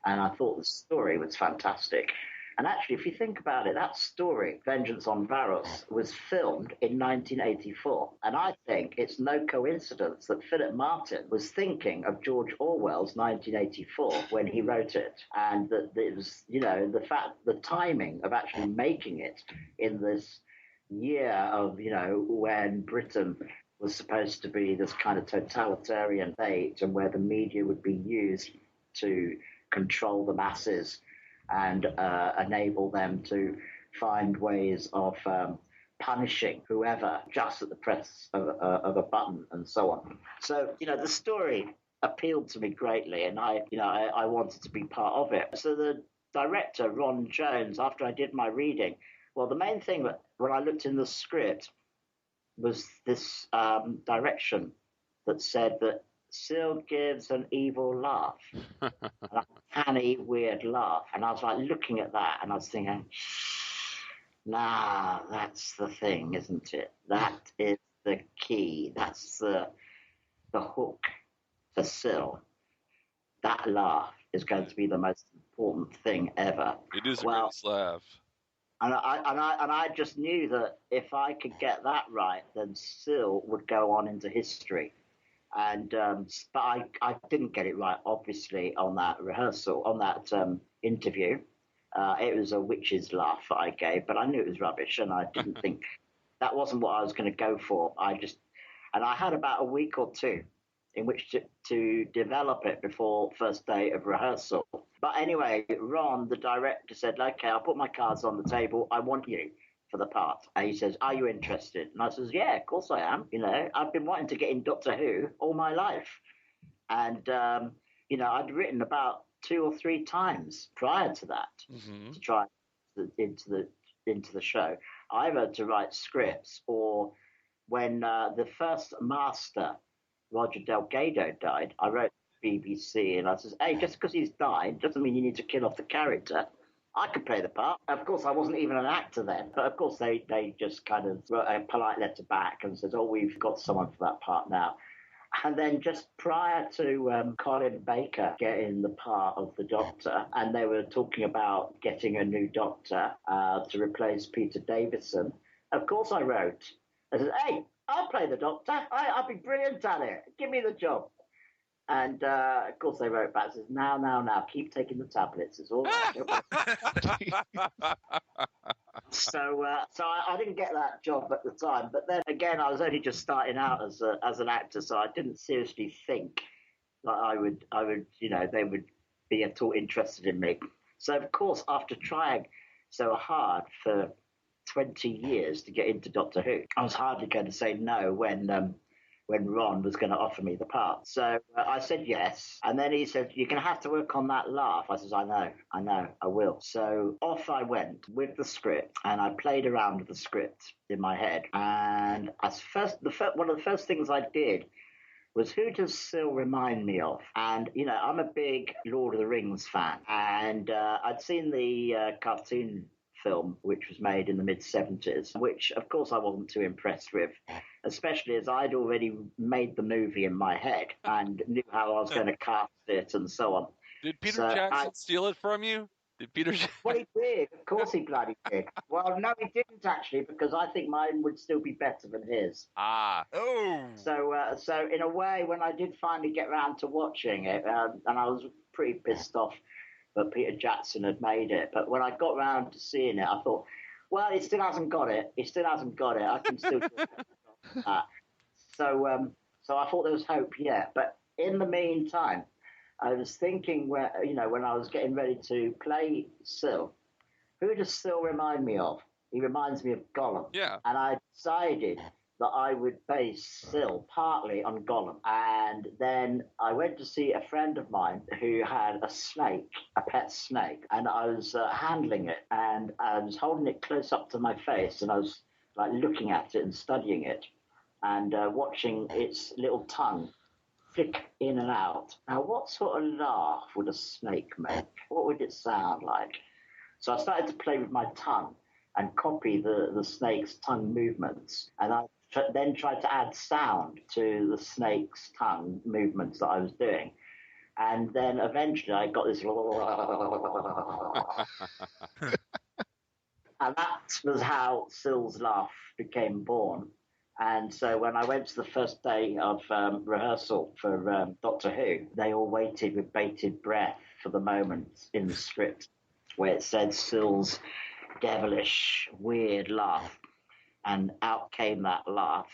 And I thought the story was fantastic. And actually, if you think about it, that story, Vengeance-on-Varos, was filmed in 1984. And I think it's no coincidence that Philip Martin was thinking of George Orwell's 1984 when he wrote it. And that it was, you know, the timing of actually making it in this year of, you know, when Britain was supposed to be this kind of totalitarian state, and where the media would be used to control the masses and enable them to find ways of punishing whoever just at the press of a button, and so on. So, you know, the story appealed to me greatly, and I wanted to be part of it. So the director, Ron Jones, after I did my reading, Well, the main thing when I looked in the script was this direction that said that Syl gives an evil laugh, an uncanny, weird laugh. And I was like looking at that and I was thinking, nah, that's the thing, isn't it? That is the key. That's the hook for Syl. That laugh is going to be the most important thing ever. It is a great laugh. And I just knew that if I could get that right, then Syl would go on into history. And but I didn't get it right, obviously, on that rehearsal, on that interview. It was a witch's laugh that I gave, but I knew it was rubbish, and I didn't think that wasn't what I was going to go for. And I had about a week or two in which to develop it before first day of rehearsal. But anyway, Ron, the director, said, okay, I'll put my cards on the table. I want you for the part. And he says, are you interested? And I says, yeah, of course I am. You know, I've been wanting to get in Doctor Who all my life. And, you know, I'd written about 2 or 3 times prior to that to try into the show, either to write scripts or when the first master, Roger Delgado, died, I wrote to BBC and I says, hey, just because he's died doesn't mean you need to kill off the character. I could play the part. Of course, I wasn't even an actor then, but of course they just kind of wrote a polite letter back and says, oh, we've got someone for that part now. And then just prior to Colin-Baker getting the part of the Doctor, and they were talking about getting a new Doctor to replace Peter Davison, of course I wrote. I said, hey, I'll play the Doctor. I'll be brilliant at it. Give me the job. And, of course, they wrote back and says, now, keep taking the tablets. It's all right. So I didn't get that job at the time. But then, again, I was only just starting out as an actor, so I didn't seriously think that I would, you know, they would be at all interested in me. So, of course, after trying so hard for 20 years to get into Doctor Who, I was hardly going to say no when Ron was going to offer me the part. So I said yes. And then he said, you're going to have to work on that laugh. I says, I know, I will. So off I went with the script and I played around with the script in my head. And one of the first things I did was, who does Syl remind me of? And, you know, I'm a big Lord of the Rings fan. And I'd seen the cartoon film, which was made in the mid-70s, which, of course, I wasn't too impressed with, especially as I'd already made the movie in my head and knew how I was going to cast it and so on. Did Peter Jackson steal it from you? Well, he did. Of course he bloody did. Well, no, he didn't, actually, because I think mine would still be better than his. So in a way, when I did finally get round to watching it, and I was pretty pissed off that Peter Jackson had made it, but when I got round to seeing it, I thought, well, he still hasn't got it. I can still do that. So I thought there was hope, yeah. But in the meantime, I was thinking, when I was getting ready to play Syl, who does Syl remind me of? He reminds me of Gollum. Yeah. And I decided that I would base Syl partly on Gollum. And then I went to see a friend of mine who had a snake, a pet snake, and I was handling it, and I was holding it close up to my face, and I was like looking at it and studying it, and watching its little tongue flick in and out. Now, what sort of laugh would a snake make? What would it sound like? So I started to play with my tongue and copy the snake's tongue movements. And I then tried to add sound to the snake's tongue movements that I was doing. And then eventually I got this... And that was how Syl's laugh became born. And so when I went to the first day of rehearsal for Doctor Who, they all waited with bated breath for the moment in the script where it said Syl's devilish, weird laugh. And out came that laugh.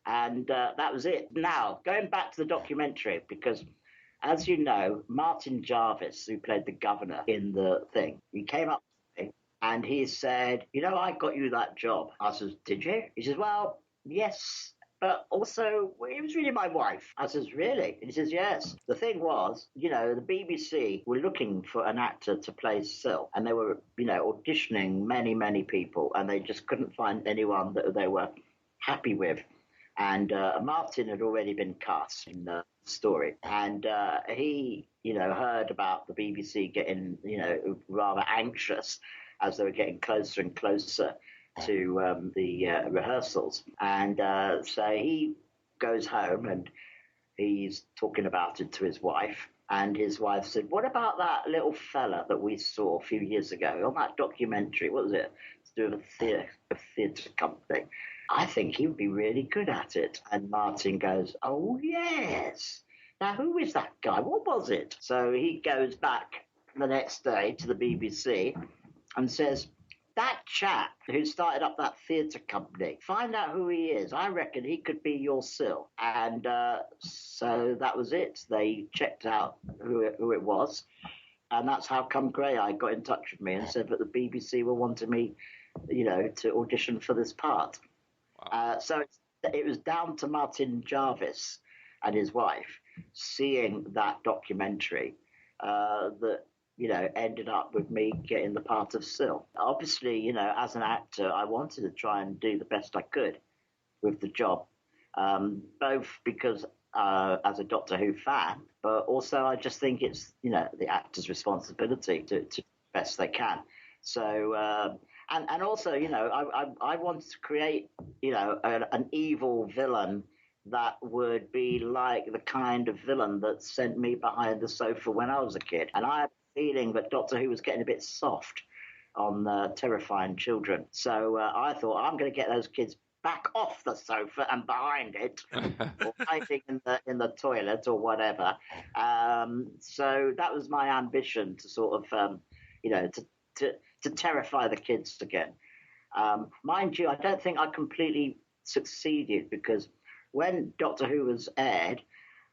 And that was it. Now, going back to the documentary, because as you know, Martin Jarvis, who played the governor in the thing, he came up to me and he said, I got you that job. I said, did you? He says, well, yes but also, he was really my wife. I says, really? And he says, yes. The thing was, the BBC were looking for an actor to play Syl, and they were, auditioning many, many people, and they just couldn't find anyone that they were happy with. And Martin had already been cast in the story, and he, heard about the BBC getting, rather anxious as they were getting closer and closer to the rehearsals. And so he goes home and he's talking about it to his wife. And his wife said, what about that little fella that we saw a few years ago on that documentary? What was it? To do with a theatre company. I think he would be really good at it. And Martin goes, oh, yes. Now, who is that guy? What was it? So he goes back the next day to the BBC and says, that chap who started up that theatre company, find out who he is. I reckon he could be your Syl. And so that was it. They checked out who it was. And that's how come Graeae got in touch with me and said that the BBC were wanting me, to audition for this part. Wow. So it was down to Martin Jarvis and his wife seeing that documentary that, ended up with me getting the part of Syl. Obviously, as an actor, I wanted to try and do the best I could with the job, both because as a Doctor Who fan, but also I just think it's, the actor's responsibility to do the best they can. So, and also, I wanted to create, an evil villain that would be like the kind of villain that sent me behind the sofa when I was a kid. And I had a feeling that Doctor Who was getting a bit soft on terrifying children. So I thought, I'm going to get those kids back off the sofa and behind it, or hiding in the toilet or whatever. So that was my ambition to sort of, to terrify the kids again. Mind you, I don't think I completely succeeded, because when Doctor Who was aired,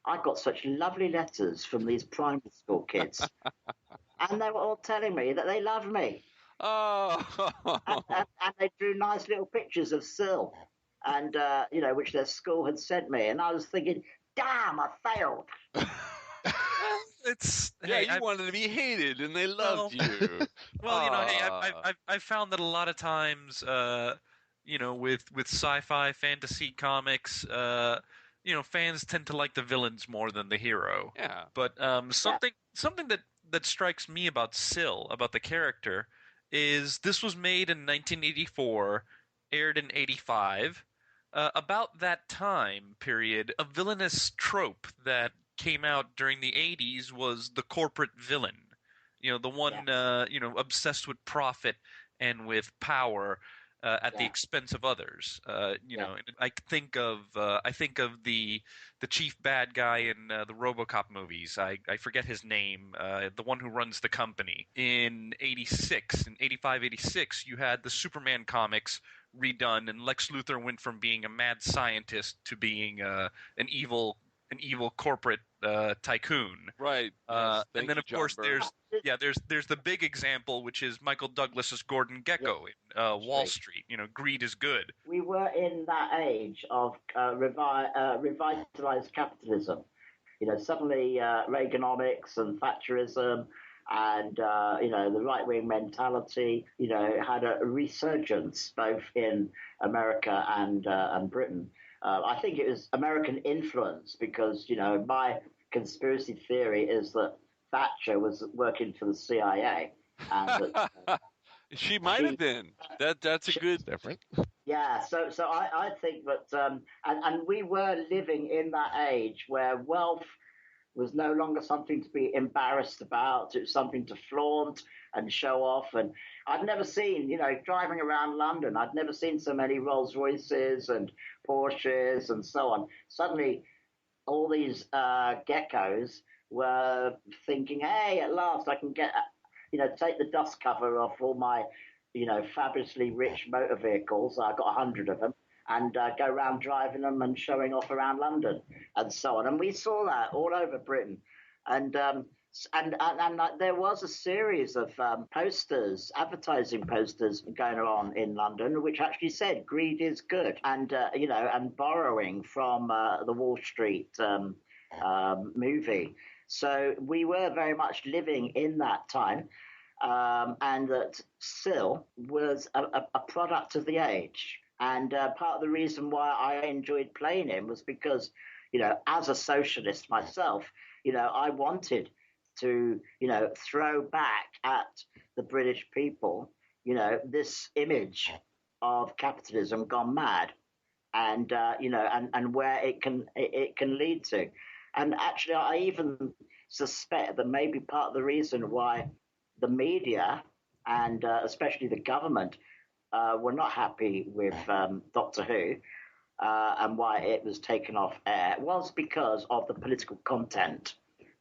I got such lovely letters from these primary school kids. And they were all telling me that they loved me. Oh. And they drew nice little pictures of Syl, and, which their school had sent me. And I was thinking, damn, I failed. You wanted to be hated, and they loved you. Well, I've found that a lot of times, with sci-fi fantasy comics, fans tend to like the villains more than the hero. Yeah. But something that strikes me about Syl, about the character, is this was made in 1984, aired in 85. About that time period, a villainous trope that came out during the 80s was the corporate villain. The one, obsessed with profit and with power at the expense of others. I think of the chief bad guy in the RoboCop movies. I forget his name. The one who runs the company. In 85, 86, you had the Superman comics redone, and Lex Luthor went from being a mad scientist to being an evil corporate tycoon. Right. And then, of course, there's the big example, which is Michael Douglas's Gordon Gekko in Wall Street. Greed is good. We were in that age of revitalized capitalism. Suddenly Reaganomics and Thatcherism and, the right-wing mentality, had a resurgence both in America and Britain. I think it was American influence because, my conspiracy theory is that Thatcher was working for the CIA. And that, she might have been. That's a good... different. Yeah, so I think that, and we were living in that age where wealth was no longer something to be embarrassed about. It was something to flaunt and show off. And I'd never seen, driving around London, I'd never seen so many Rolls Royces and Porsches and so on. Suddenly, all these geckos were thinking, hey, at last I can get, take the dust cover off all my, fabulously rich motor vehicles. I got 100 of them. And go around driving them and showing off around London and so on. And we saw that all over Britain. And there was a series of posters, advertising posters going on in London, which actually said greed is good, and and borrowing from the Wall Street movie. So we were very much living in that time, and that Syl was a product of the age. And part of the reason why I enjoyed playing him was because, as a socialist myself, I wanted to, throw back at the British people, this image of capitalism gone mad, and and where it can lead to. And actually, I even suspect that maybe part of the reason why the media and especially the government were not happy with Doctor Who and why it was taken off air was because of the political content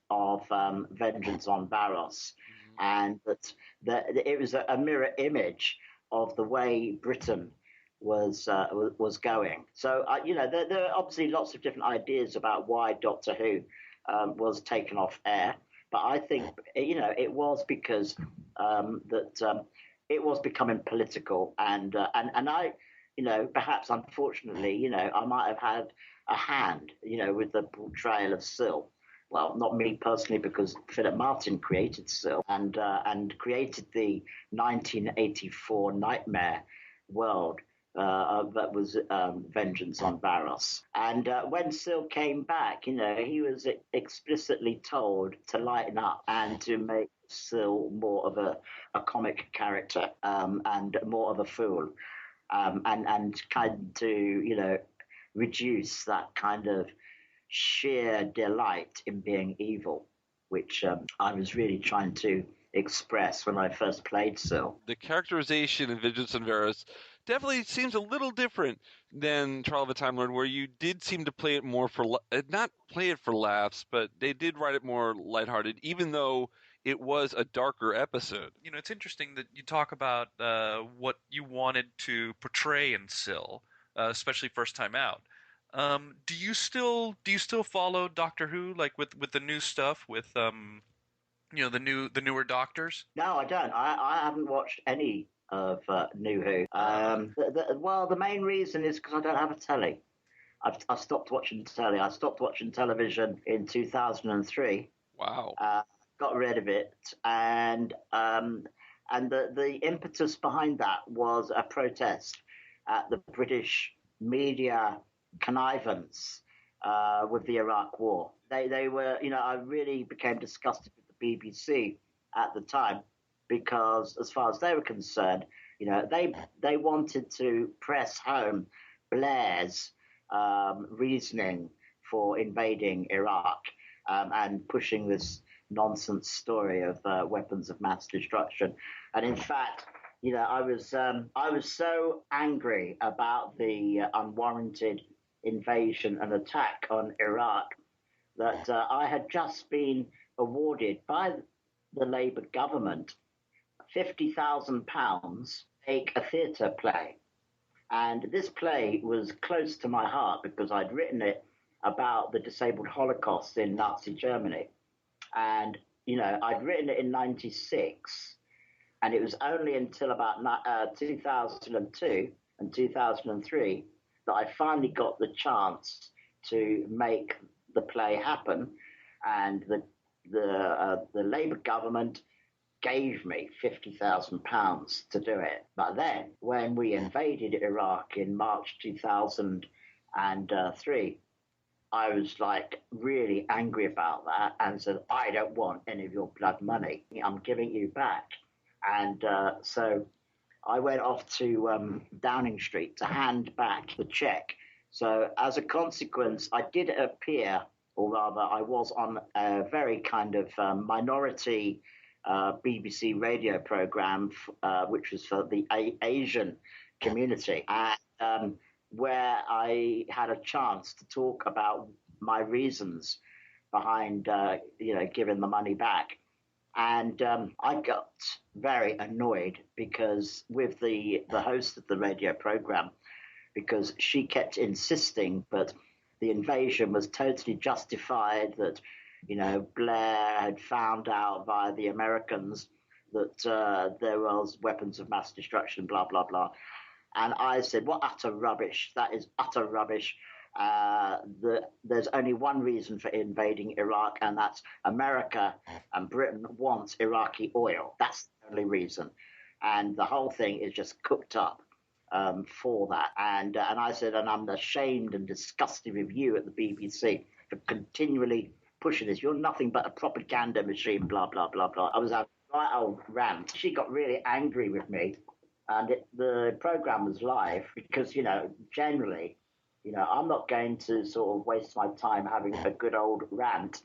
of Vengeance-on-Varos, and that it was a mirror image of the way Britain was going. So there are obviously lots of different ideas about why Doctor Who was taken off air, but I think it was because that it was becoming political, and I perhaps unfortunately I might have had a hand with the portrayal of Syl. Well, not me personally, because Philip Martin created Syl and created the 1984 nightmare world that was Vengeance-on-Varos. And when Syl came back, he was explicitly told to lighten up and to make Syl more of a comic character and more of a fool, and kind to reduce that kind of sheer delight in being evil, which I was really trying to express when I first played Syl. The characterization in Vengeance-on-Varos definitely seems a little different than Trial-of-a-Timelord, where you did seem to play it more for not play it for laughs, but they did write it more lighthearted, even though it was a darker episode. It's interesting that you talk about what you wanted to portray in Syl, especially first time out. Do you still follow Doctor Who, like with the new stuff, with the newer Doctors? No, I don't. I haven't watched any of New Who. The main reason is because I don't have a telly. I've stopped watching telly. I stopped watching television in 2003. Wow. Got rid of it, and the impetus behind that was a protest at the British media connivance with the Iraq War. They were, I really became disgusted with the BBC at the time, because as far as they were concerned, they wanted to press home Blair's reasoning for invading Iraq and pushing this nonsense story of weapons of mass destruction. And in fact, I was so angry about the unwarranted invasion and attack on Iraq that I had just been awarded by the Labour government £50,000 to make a theatre play. And this play was close to my heart because I'd written it about the disabled Holocaust in Nazi Germany. And, I'd written it in 96, and it was only until about 2002 and 2003 that I finally got the chance to make the play happen, and the Labour government gave me £50,000 to do it. But then, when we invaded Iraq in March 2003, I was really angry about that and said, I don't want any of your blood money. I'm giving you back. And so I went off to Downing Street to hand back the cheque. So as a consequence, I did appear, or rather I was on a very kind of minority BBC radio programme, which was for the Asian community. And where I had a chance to talk about my reasons behind, giving the money back. And I got very annoyed because with the host of the radio program, because she kept insisting that the invasion was totally justified, that Blair had found out via the Americans that there was weapons of mass destruction, blah, blah, blah. And I said, what utter rubbish. That is utter rubbish. There's only one reason for invading Iraq, and that's America and Britain wants Iraqi oil. That's the only reason. And the whole thing is just cooked up for that. And I said, and I'm ashamed and disgusted with you at the BBC for continually pushing this. You're nothing but a propaganda machine, blah, blah, blah, blah. I was having a right old rant. She got really angry with me. And the program was live because, generally, I'm not going to sort of waste my time having a good old rant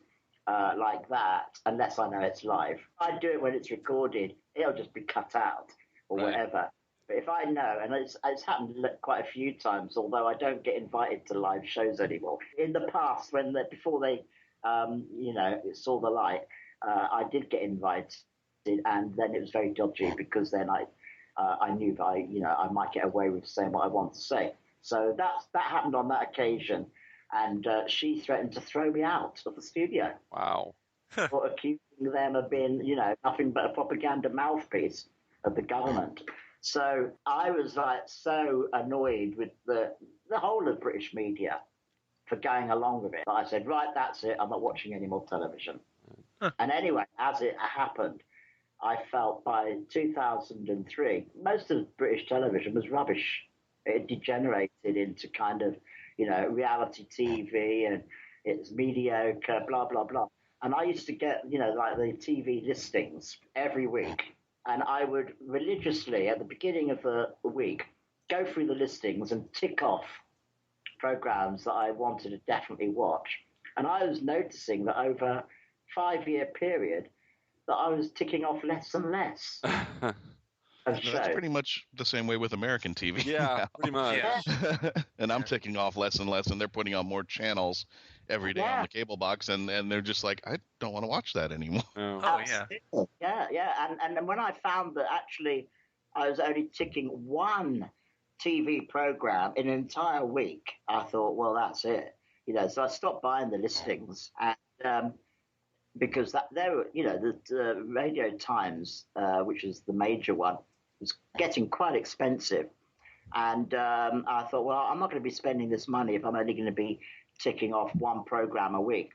like that unless I know it's live. If I do it when it's recorded, it'll just be cut out or whatever. But if I know, and it's happened quite a few times, although I don't get invited to live shows anymore. In the past, before they, saw the light, I did get invited, and then it was very dodgy because then I knew that I might get away with saying what I want to say. So that happened on that occasion, and she threatened to throw me out of the studio. Wow. For accusing them of being, nothing but a propaganda mouthpiece of the government. So I was so annoyed with the whole of British media for going along with it. But I said, right, that's it. I'm not watching any more television. And anyway, as it happened, I felt by 2003, most of British television was rubbish. It degenerated into kind of, reality TV, and it's mediocre, blah, blah, blah. And I used to get, the TV listings every week. And I would religiously, at the beginning of the week, go through the listings and tick off programs that I wanted to definitely watch. And I was noticing that over a 5-year period, that I was ticking off less and less. That's pretty much the same way with American TV. Yeah, now. pretty much. Yeah. And I'm ticking off less and less, and they're putting on more channels every day on the cable box, and they're just like, I don't want to watch that anymore. Yeah. And when I found that actually I was only ticking one TV program in an entire week, I thought, well, that's it. So I stopped buying the listings, and because the Radio Times, which is the major one, was getting quite expensive. And I thought, well, I'm not going to be spending this money if I'm only going to be ticking off one program a week.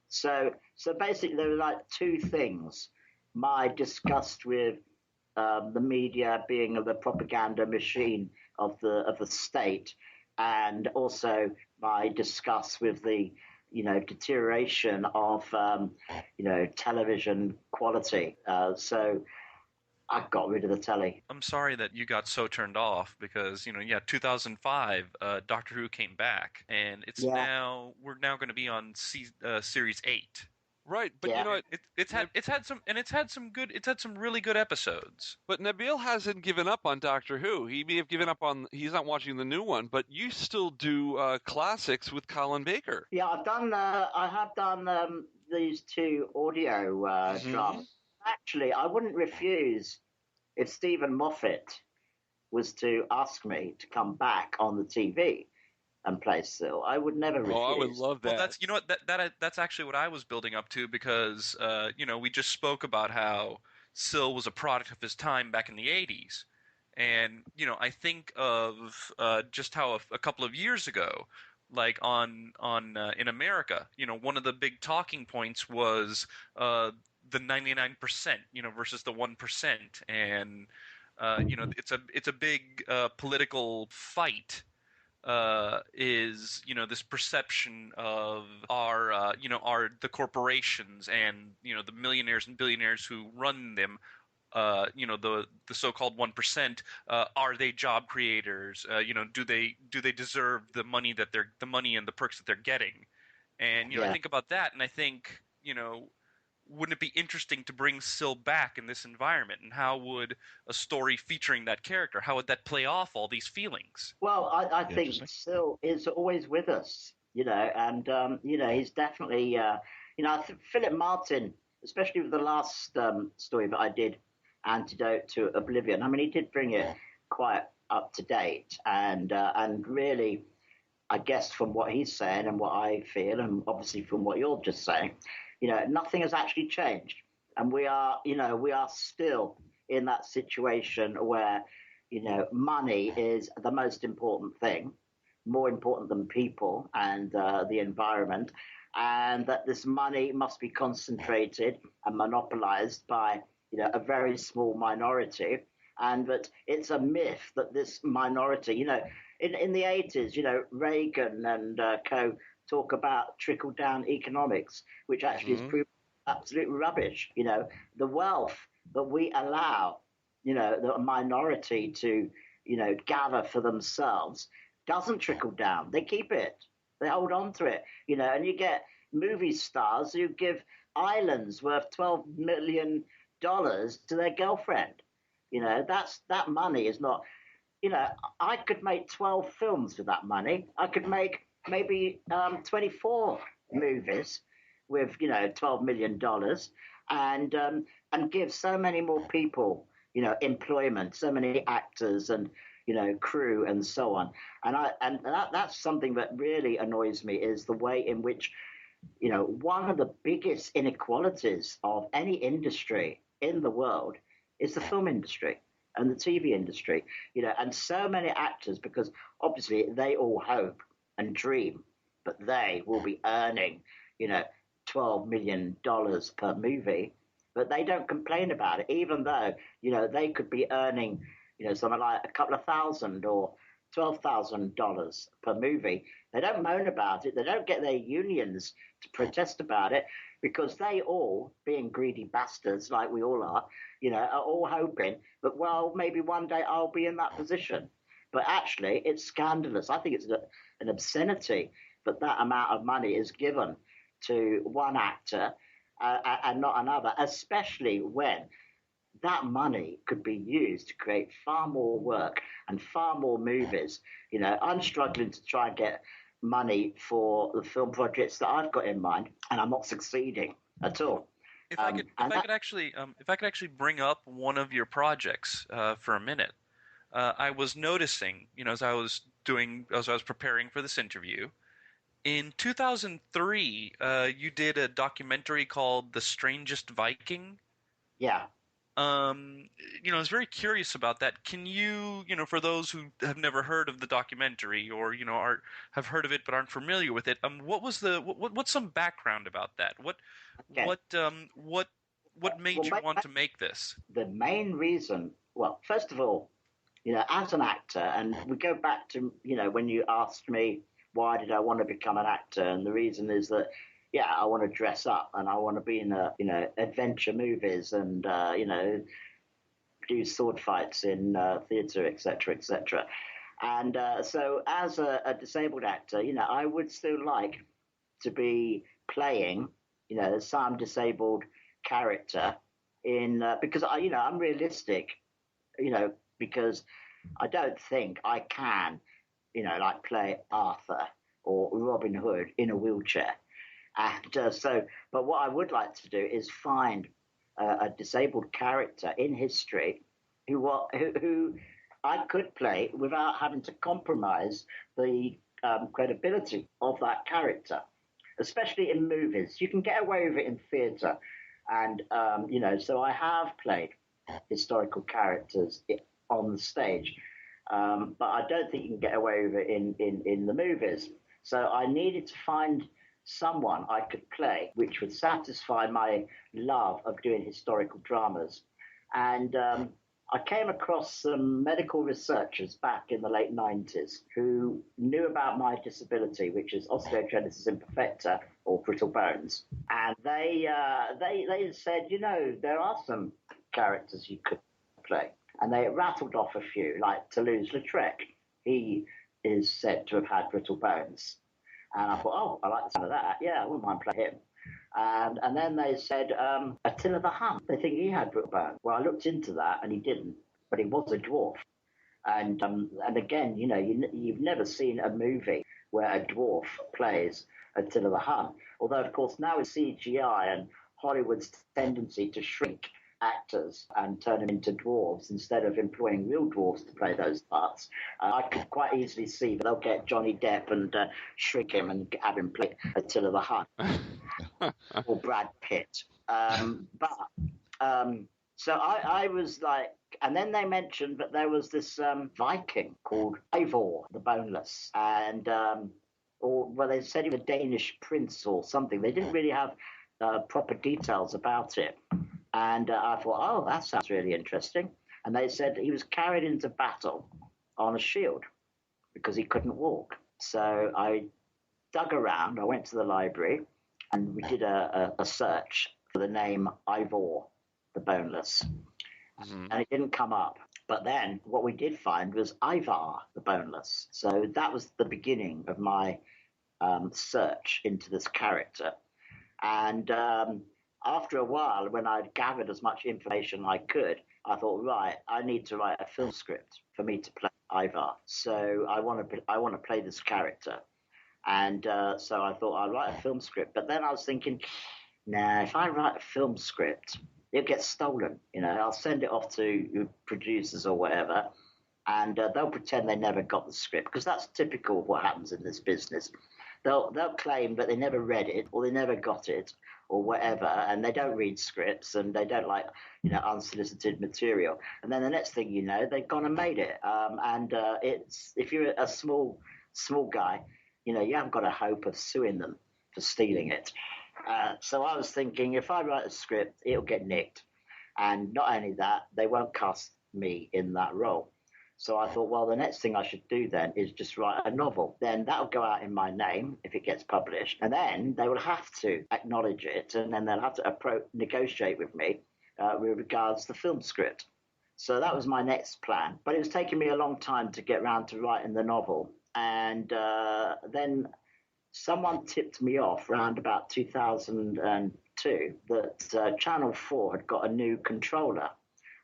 So basically there were two things. My disgust with the media being the propaganda machine of the state, and also my disgust with the deterioration of, television quality. So I got rid of the telly. I'm sorry that you got so turned off because, 2005, Doctor Who came back, and we're now going to be on series 8. Right, but it's had some really good episodes. But Nabil hasn't given up on Doctor Who. He may have given up on. He's not watching the new one, but you still do classics with Colin-Baker. Yeah, I have done these 2 audio dramas. Actually, I wouldn't refuse if Stephen Moffat was to ask me to come back on the TV and play Syl. I would never refuse. Oh, I would love that. Well, that's actually what I was building up to because we just spoke about how Syl was a product of his time back in the 80s. And, I think of just how a couple of years ago, like on in America, one of the big talking points was the 99%, versus the 1%, and it's a big political fight. Is this perception of the corporations and the millionaires and billionaires who run them, the so-called 1%, are they job creators? Do they deserve the money and the perks that they're getting? And I think about that, and I think wouldn't it be interesting to bring Syl back in this environment? And how would a story featuring that character, how would that play off all these feelings? Well, I think Syl is always with us, and, he's definitely, Philip Martin, especially with the last story that I did, Antidote-to-Oblivion, I mean, he did bring it quite up to date. And really, I guess from what he's saying and what I feel, and obviously from what you're just saying, nothing has actually changed. And we are still in that situation where, money is the most important thing, more important than people and the environment, and that this money must be concentrated and monopolized by, a very small minority, and that it's a myth that this minority, in the 80s, Reagan and co talk about trickle-down economics, which actually is proved absolute rubbish. The wealth that we allow, the minority to, gather for themselves doesn't trickle down. They keep it. They hold on to it, and you get movie stars who give islands worth $12 million to their girlfriend. That money is not, I could make 12 films with that money. I could make maybe 24 movies with, $12 million and give so many more people, employment, so many actors and, crew and so on. And that's something that really annoys me, is the way in which, one of the biggest inequalities of any industry in the world is the film industry and the TV industry, and so many actors, because obviously they all hope and dream, but they will be earning, $12 million per movie, but they don't complain about it, even though, they could be earning, something like a couple of thousand or $12,000 per movie. They don't moan about it. They don't get their unions to protest about it, because they all, being greedy bastards like we all are all hoping that, well, maybe one day I'll be in that position. But actually, it's scandalous. I think it's an obscenity that amount of money is given to one actor and not another, especially when that money could be used to create far more work and far more movies. I'm struggling to try and get money for the film projects that I've got in mind, and I'm not succeeding at all. If I could actually bring up one of your projects for a minute, I was noticing, as I was preparing for this interview, in 2003, you did a documentary called "The Strangest Viking." Yeah. I was very curious about that. Can you, for those who have never heard of the documentary or, have heard of it but aren't familiar with it, what's some background about that? What made you want to make this? The main reason, well, first of all, as an actor, and we go back to, when you asked me why did I want to become an actor, and the reason is that, I want to dress up and I want to be in adventure movies and, do sword fights in theatre, etc., etc. And so as a disabled actor, I would still like to be playing, some disabled character in, because I'm realistic, because I don't think I can, like play Arthur or Robin Hood in a wheelchair. And but what I would like to do is find a disabled character in history who I could play without having to compromise the credibility of that character, especially in movies. You can get away with it in theatre. And, so I have played historical characters on the stage, but I don't think you can get away with it in the movies. So I needed to find someone I could play which would satisfy my love of doing historical dramas. And I came across some medical researchers back in the late 90s who knew about my disability, which is osteogenesis imperfecta, or brittle bones. And they said, there are some characters you could play. And they rattled off a few, like Toulouse-Lautrec. He is said to have had brittle bones. And I thought, I like the sound of that. Yeah, I wouldn't mind playing him. And then they said, Attila the Hun. They think he had brittle bones. Well, I looked into that, and he didn't. But he was a dwarf. And again, you've never seen a movie where a dwarf plays Attila the Hun. Although, of course, now with CGI and Hollywood's tendency to shrink actors and turn them into dwarves instead of employing real dwarves to play those parts, I could quite easily see that they'll get Johnny Depp and shrink him and have him play Attila the Hun. or Brad Pitt. So I was like, and then they mentioned that there was this Viking called Eivor the Boneless, and they said he was a Danish prince or something. They didn't really have proper details about it, and I thought, oh, that sounds really interesting. And they said he was carried into battle on a shield because he couldn't walk. So I dug around. I went to the library, and we did a search for the name Eivor the Boneless, and it didn't come up. But then what we did find was Ivar the Boneless. So that was the beginning of my search into this character. And after a while, when I'd gathered as much information I could, I thought, right, I need to write a film script for me to play Ivar. So I want to play this character. And so I thought I'd write a film script. But then I was thinking, nah, if I write a film script, it gets stolen. I'll send it off to producers or whatever, and they'll pretend they never got the script, because that's typical of what happens in this business. They'll claim that they never read it or they never got it or whatever, and they don't read scripts and they don't like unsolicited material. And then the next thing you know, they've gone and made it. It's if you're a small guy, you haven't got a hope of suing them for stealing it. So I was thinking, if I write a script, it'll get nicked. And not only that, they won't cast me in that role. So I thought, well, the next thing I should do then is just write a novel. Then that'll go out in my name if it gets published. And then they will have to acknowledge it, and then they'll have to negotiate with me with regards to the film script. So that was my next plan. But it was taking me a long time to get around to writing the novel. And then someone tipped me off around about 2002 that Channel 4 had got a new controller,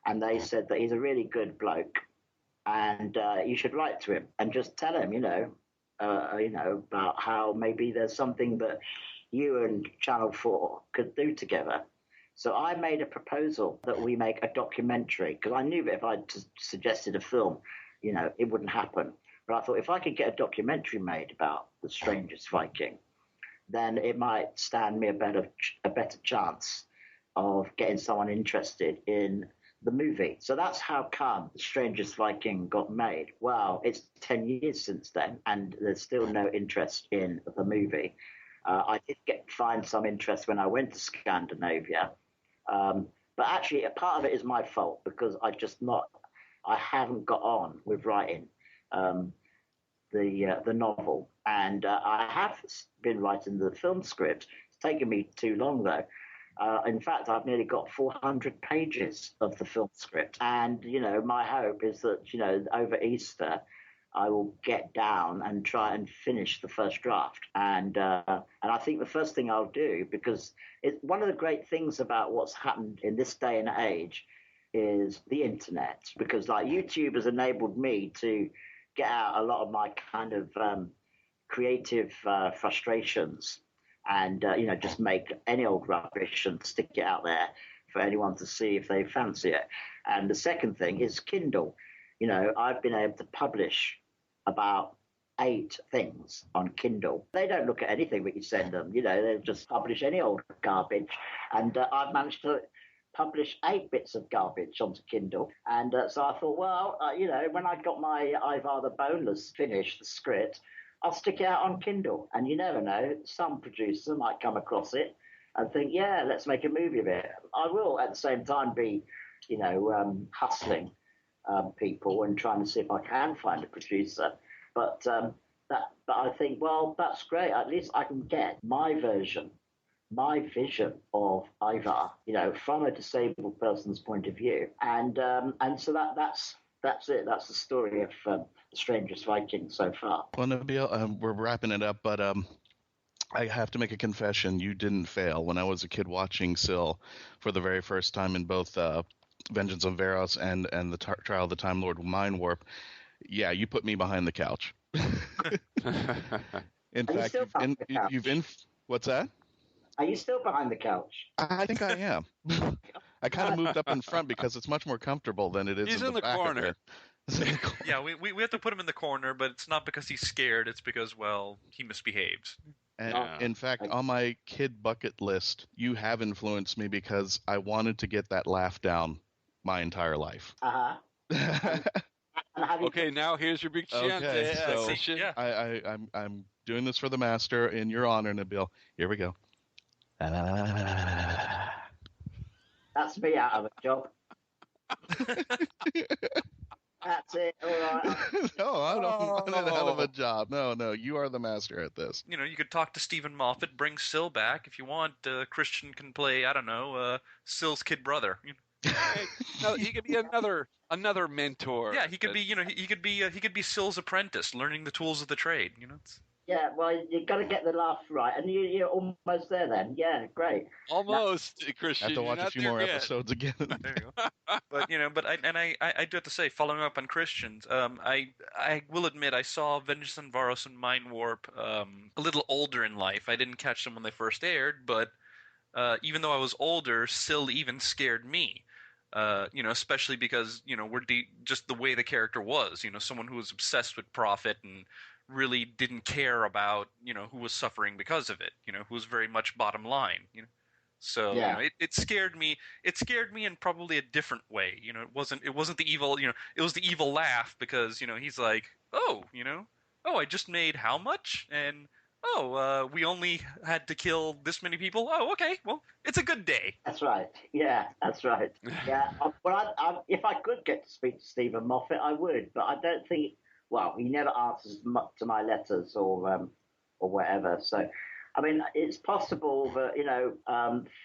and they said that he's a really good bloke, and you should write to him and just tell him, about how maybe there's something that you and Channel 4 could do together. So I made a proposal that we make a documentary, because I knew that if I suggested a film, it wouldn't happen. But I thought if I could get a documentary made about the strangest Viking, then it might stand me a better chance of getting someone interested in the movie. So that's how come The Strangest Viking got made. Well, it's 10 years since then, and there's still no interest in the movie. I did find some interest when I went to Scandinavia. But actually, a part of it is my fault, because I haven't got on with writing the novel, and I have been writing the film script. It's taken me too long, though. In fact, I've nearly got 400 pages of the film script, and my hope is that over Easter I will get down and try and finish the first draft. And I think the first thing I'll do, because one of the great things about what's happened in this day and age is the internet, because like YouTube has enabled me to get out a lot of my kind of creative frustrations, and just make any old rubbish and stick it out there for anyone to see if they fancy it. And the second thing is Kindle. I've been able to publish about 8 things on Kindle. They don't look at anything that you send them. They just publish any old garbage, and I've managed to publish 8 bits of garbage onto Kindle. And so I thought, well, when I got my Ivar the Boneless finished, the script, I'll stick it out on Kindle. And you never know, some producer might come across it and think, yeah, let's make a movie of it. I will at the same time be, hustling people and trying to see if I can find a producer. But I think, well, that's great. At least I can get my version, my vision of Ivar, from a disabled person's point of view. And so that's it. That's the story of The Strangest Viking so far. Well, Nabil, we're wrapping it up, but I have to make a confession. You didn't fail. When I was a kid watching Syl for the very first time in both Vengeance-on-Varos and the Trial-of-a-Timelord Mindwarp, yeah, you put me behind the couch. In fact, what's that? Are you still behind the couch? I think I am. I kind of moved up in front because it's much more comfortable than it is He's in the back corner. Yeah, we have to put him in the corner, but it's not because he's scared. It's because, well, he misbehaves. And in fact, on my kid bucket list, you have influenced me because I wanted to get that laugh down my entire life. Okay, now here's your big chance. Okay, so I'm doing this for the master in your honor, Nabil. Here we go. That's me out of a job. That's it. All right. No, I don't want it out of a job. No, you are the master at this. You know, you could talk to Stephen Moffat, bring Syl back if you want. Christian can play, I don't know, Syl's kid brother. No, he could be another mentor. Yeah, he could be. You know, he could be Syl's apprentice, learning the tools of the trade. You know. Yeah, well, you've got to get the laugh right, and you're almost there then. Yeah, great. Almost, Christian. I have to watch a few more episodes again. There you go. But I do have to say, following up on Christian's, I will admit I saw Vengeance-on-Varos and Mindwarp a little older in life. I didn't catch them when they first aired, but even though I was older, Syl even scared me. You know, especially because, you know, just the way the character was, you know, someone who was obsessed with profit and really didn't care about, you know, who was suffering because of it, you know, who was very much bottom line, you know. So, yeah. You know, it scared me. It scared me in probably a different way. You know, it wasn't the evil, you know, it was the evil laugh because, you know, he's like, oh, you know, oh, I just made how much? And we only had to kill this many people. Oh, okay. Well, it's a good day. That's right. Yeah, that's right. Yeah. Well, if I could get to speak to Stephen Moffat, I would, but I don't think. Well, he never answers to my letters or whatever. So, I mean, it's possible that, you know,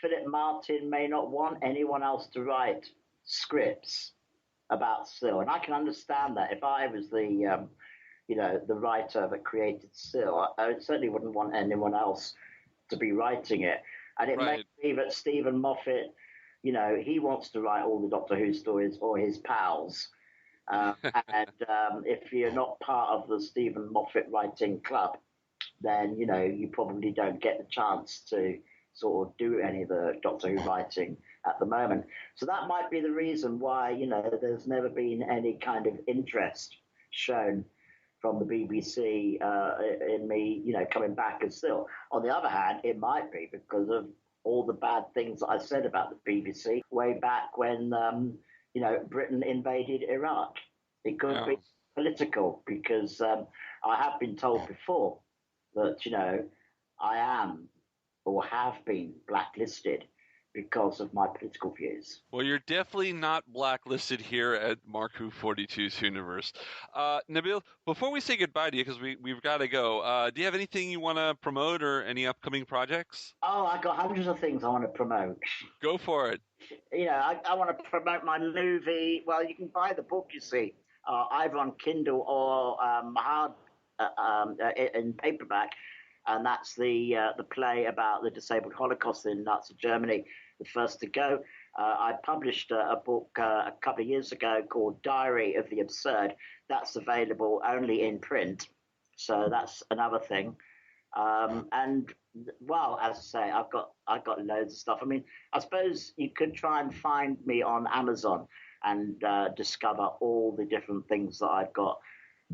Philip Martin may not want anyone else to write scripts about Syl, and I can understand that. If I was the you know, the writer that created Syl, I certainly wouldn't want anyone else to be writing it. And it may be that Stephen Moffat, you know, he wants to write all the Doctor Who stories or his pals. And if you're not part of the Stephen Moffat writing club, then, you know, you probably don't get the chance to sort of do any of the Doctor Who writing at the moment. So that might be the reason why, you know, there's never been any kind of interest shown from the BBC in me, you know, coming back as Syl. On the other hand, it might be because of all the bad things that I said about the BBC way back when, you know, Britain invaded Iraq. It could be political because I have been told before that, you know, I am or have been blacklisted because of my political views. Well, you're definitely not blacklisted here at Mark Who 42's universe. Nabil, before we say goodbye to you, because we've got to go, do you have anything you want to promote or any upcoming projects? Oh, I've got hundreds of things I want to promote. Go for it. You know, I want to promote my movie. Well, you can buy the book, you see, either on Kindle or hard in paperback. And that's the play about the disabled Holocaust in Nazi Germany, the first to go. I published a book a couple of years ago called Diary of the Absurd. That's available only in print, so that's another thing. And well, as I say, I've got loads of stuff. I mean, I suppose you could try and find me on Amazon and discover all the different things that I've got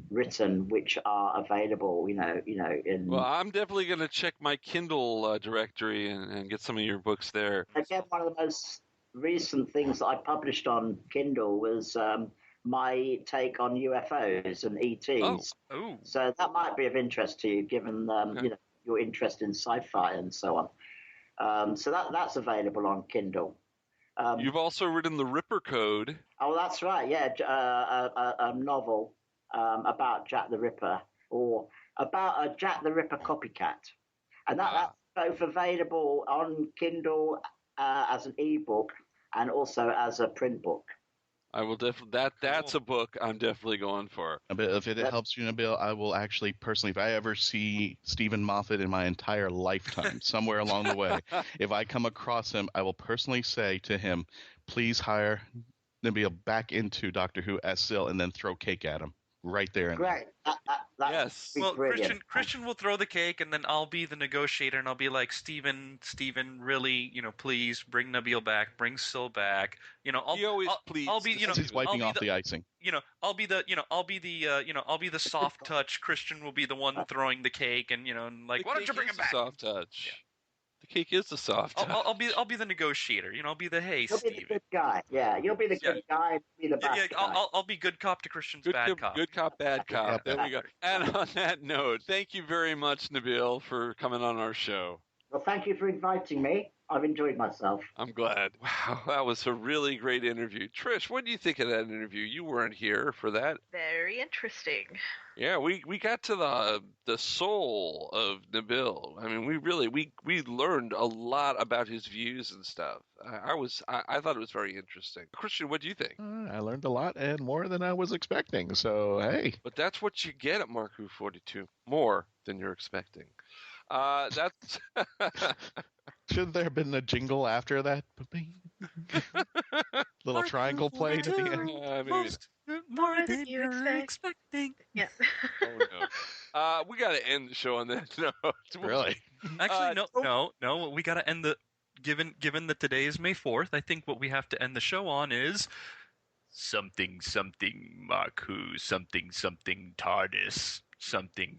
written, which are available, you know, in. Well, I'm definitely going to check my Kindle directory and get some of your books there. Again, one of the most recent things that I published on Kindle was my take on UFOs and ETs. Oh. So that might be of interest to you, given you know, your interest in sci-fi and so on. So that's available on Kindle. You've also written The Ripper Code. Oh, that's right. Yeah, a novel. About Jack the Ripper, or about a Jack the Ripper copycat. And that's both available on Kindle as an ebook and also as a print book. I will definitely. That's a book I'm definitely going for. If it helps you, Nabil, I will actually personally, if I ever see Stephen Moffat in my entire lifetime, somewhere along the way, if I come across him, I will personally say to him, please hire Nabil back into Doctor Who as Syl and then throw cake at him. right there. And Great. Yes. Well, brilliant. Christian will throw the cake, and then I'll be the negotiator, and I'll be like, Steven, really, please bring Nabil back, bring Sil back. I'll be, he's wiping off the icing. I'll be the soft touch. Christian will be the one throwing the cake, and like, why don't you bring him back? Soft touch. Yeah. The cake is the soft touch. I'll be the negotiator. I'll be the You'll Steven. be the good guy. Yeah, you'll be the good guy. Be the bad guy. I'll be good cop to Christian's bad cop. Good cop, bad cop. There we go. And on that note, thank you very much, Nabil, for coming on our show. Well, thank you for inviting me. I've enjoyed myself. I'm glad. Wow, that was a really great interview. Trish, what do you think of that interview? You weren't here for that. Very interesting. Yeah, we got to the soul of Nabil. I mean, we learned a lot about his views and stuff. I thought it was very interesting. Christian, what do you think? I learned a lot and more than I was expecting. So hey, but that's what you get at Mark Who 42. More than you're expecting. That's. Shouldn't there have been a jingle after that? Little triangle played at the end. More than you're expecting. Yeah. Oh no. We got to end the show on that note. Really? Actually, no. We got to end the. Given that today is May 4th, I think what we have to end the show on is something Mark Who, something TARDIS. Something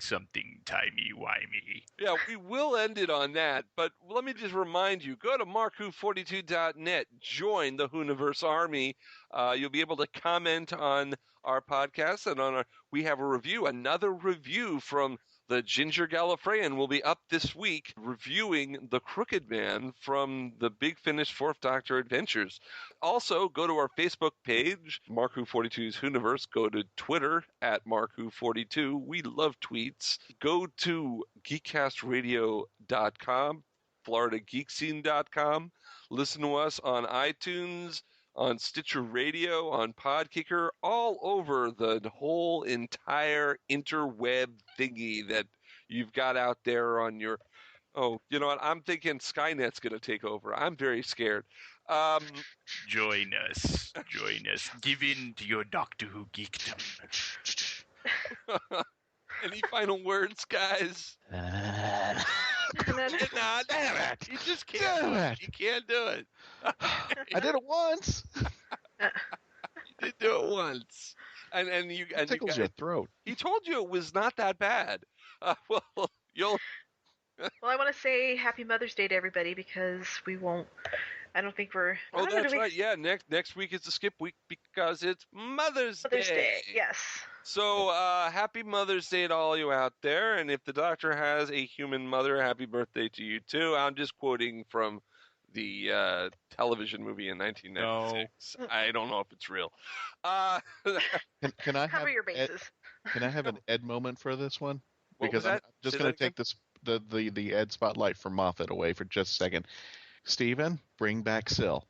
timey-wimey. Yeah, we will end it on that, but let me just remind you, go to markwho42.net, join the Whoniverse Army. You'll be able to comment on our podcast, and we have another review from the Ginger Gallifreyan will be up this week reviewing The Crooked Man from the Big Finish 4th Doctor Adventures. Also, go to our Facebook page, Mark Who 42's Whoniverse. Go to Twitter at Mark Who 42. We love tweets. Go to geekcastradio.com, floridageekscene.com. Listen to us on iTunes, on Stitcher Radio, on Podkicker, all over the whole entire interweb thingy that you've got out there on your... Oh, you know what? I'm thinking Skynet's going to take over. I'm very scared. Join us. Give in to your Doctor Who geekdom. Any final words, guys? Damn it! You just can't. You can't do it. I did it once. You did do it once, and it tickles your throat. He told you it was not that bad. Well, you'll. Well, I want to say Happy Mother's Day to everybody because we won't. I don't think we're. Oh, that's right. Yeah, next week is the skip week because it's Mother's Day. Yes. So, happy Mother's Day to all you out there, and if the Doctor has a human mother, happy birthday to you too. I'm just quoting from the television movie in 1996. No. I don't know if it's real. Can I cover your bases? Can I have an Ed moment for this one? Because I'm just going to take the Ed spotlight from Moffat away for just a second. Steven, bring back Sil.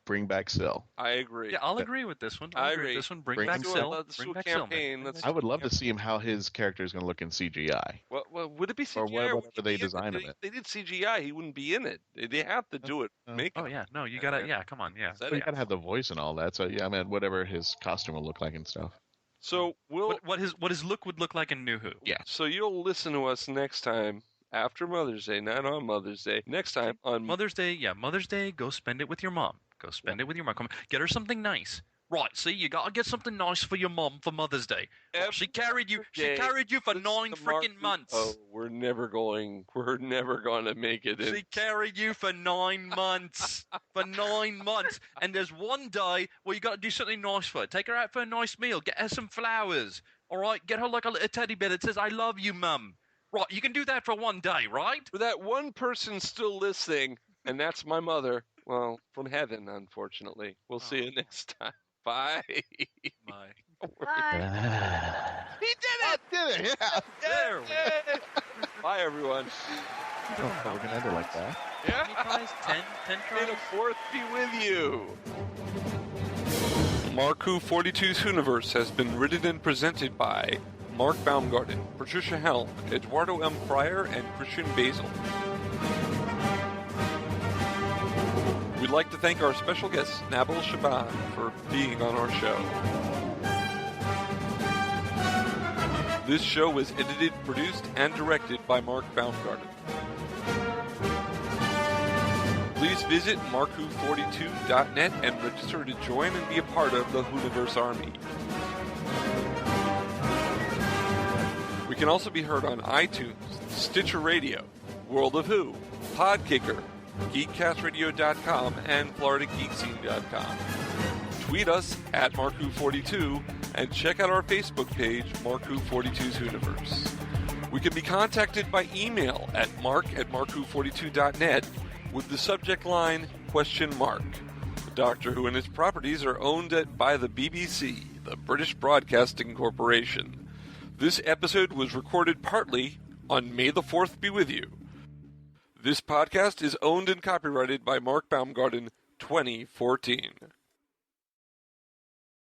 I agree. Yeah, I'll agree with this one. I agree. This one, bring back Sil. Let's do a campaign. I would love to see how his character is going to look in CGI. Well, would it be CGI? Or whatever they design of it. They did CGI. He wouldn't be in it. They have to do it. Oh, yeah. No, you got to, come on, yeah. But you got to have the voice and all that. So, yeah, I mean, whatever his costume will look like and stuff. So, what his look would look like in New Who. Yeah. So, you'll listen to us next time. After Mother's Day, not on Mother's Day. Next time on Mother's Day, Mother's Day, go spend it with your mom. Come on, get her something nice. Right, see, you gotta get something nice for your mom for Mother's Day. She carried you for 9 freaking months. Oh, we're never going to make it. She carried you for 9 months. And there's one day where you gotta do something nice for her. Take her out for a nice meal. Get her some flowers. All right, get her like a little teddy bear that says, "I love you, Mum." Right, you can do that for one day, right? With that one person still listening, and that's my mother. Well, from heaven, unfortunately. We'll see you next time. Bye. Bye. Bye. He did it! Yeah. There we go. Bye, everyone. We're going to end it like that. Yeah. How many tries? 10 tries? May the fourth be with you. Mark Who 42's Whoniverse has been written and presented by Mark Baumgarten, Patricia Helm, Eduardo-m-Freyre, and Christian-basel. We'd like to thank our special guest, Nabil Shaban, for being on our show. This show was edited, produced, and directed by Mark Baumgarten. Please visit markwho42.net and register to join and be a part of the Whoniverse Army. We can also be heard on iTunes, Stitcher Radio, World of Who, Podkicker, GeekCastRadio.com, and FloridaGeekscene.com. Tweet us at markwho42 and check out our Facebook page, markwho42's Whoniverse. We can be contacted by email at mark@markwho42.net with the subject line, ? Doctor Who and its properties are owned by the BBC, the British Broadcasting Corporation. This episode was recorded partly on May the 4th be with you. This podcast is owned and copyrighted by Mark Baumgarten, 2014.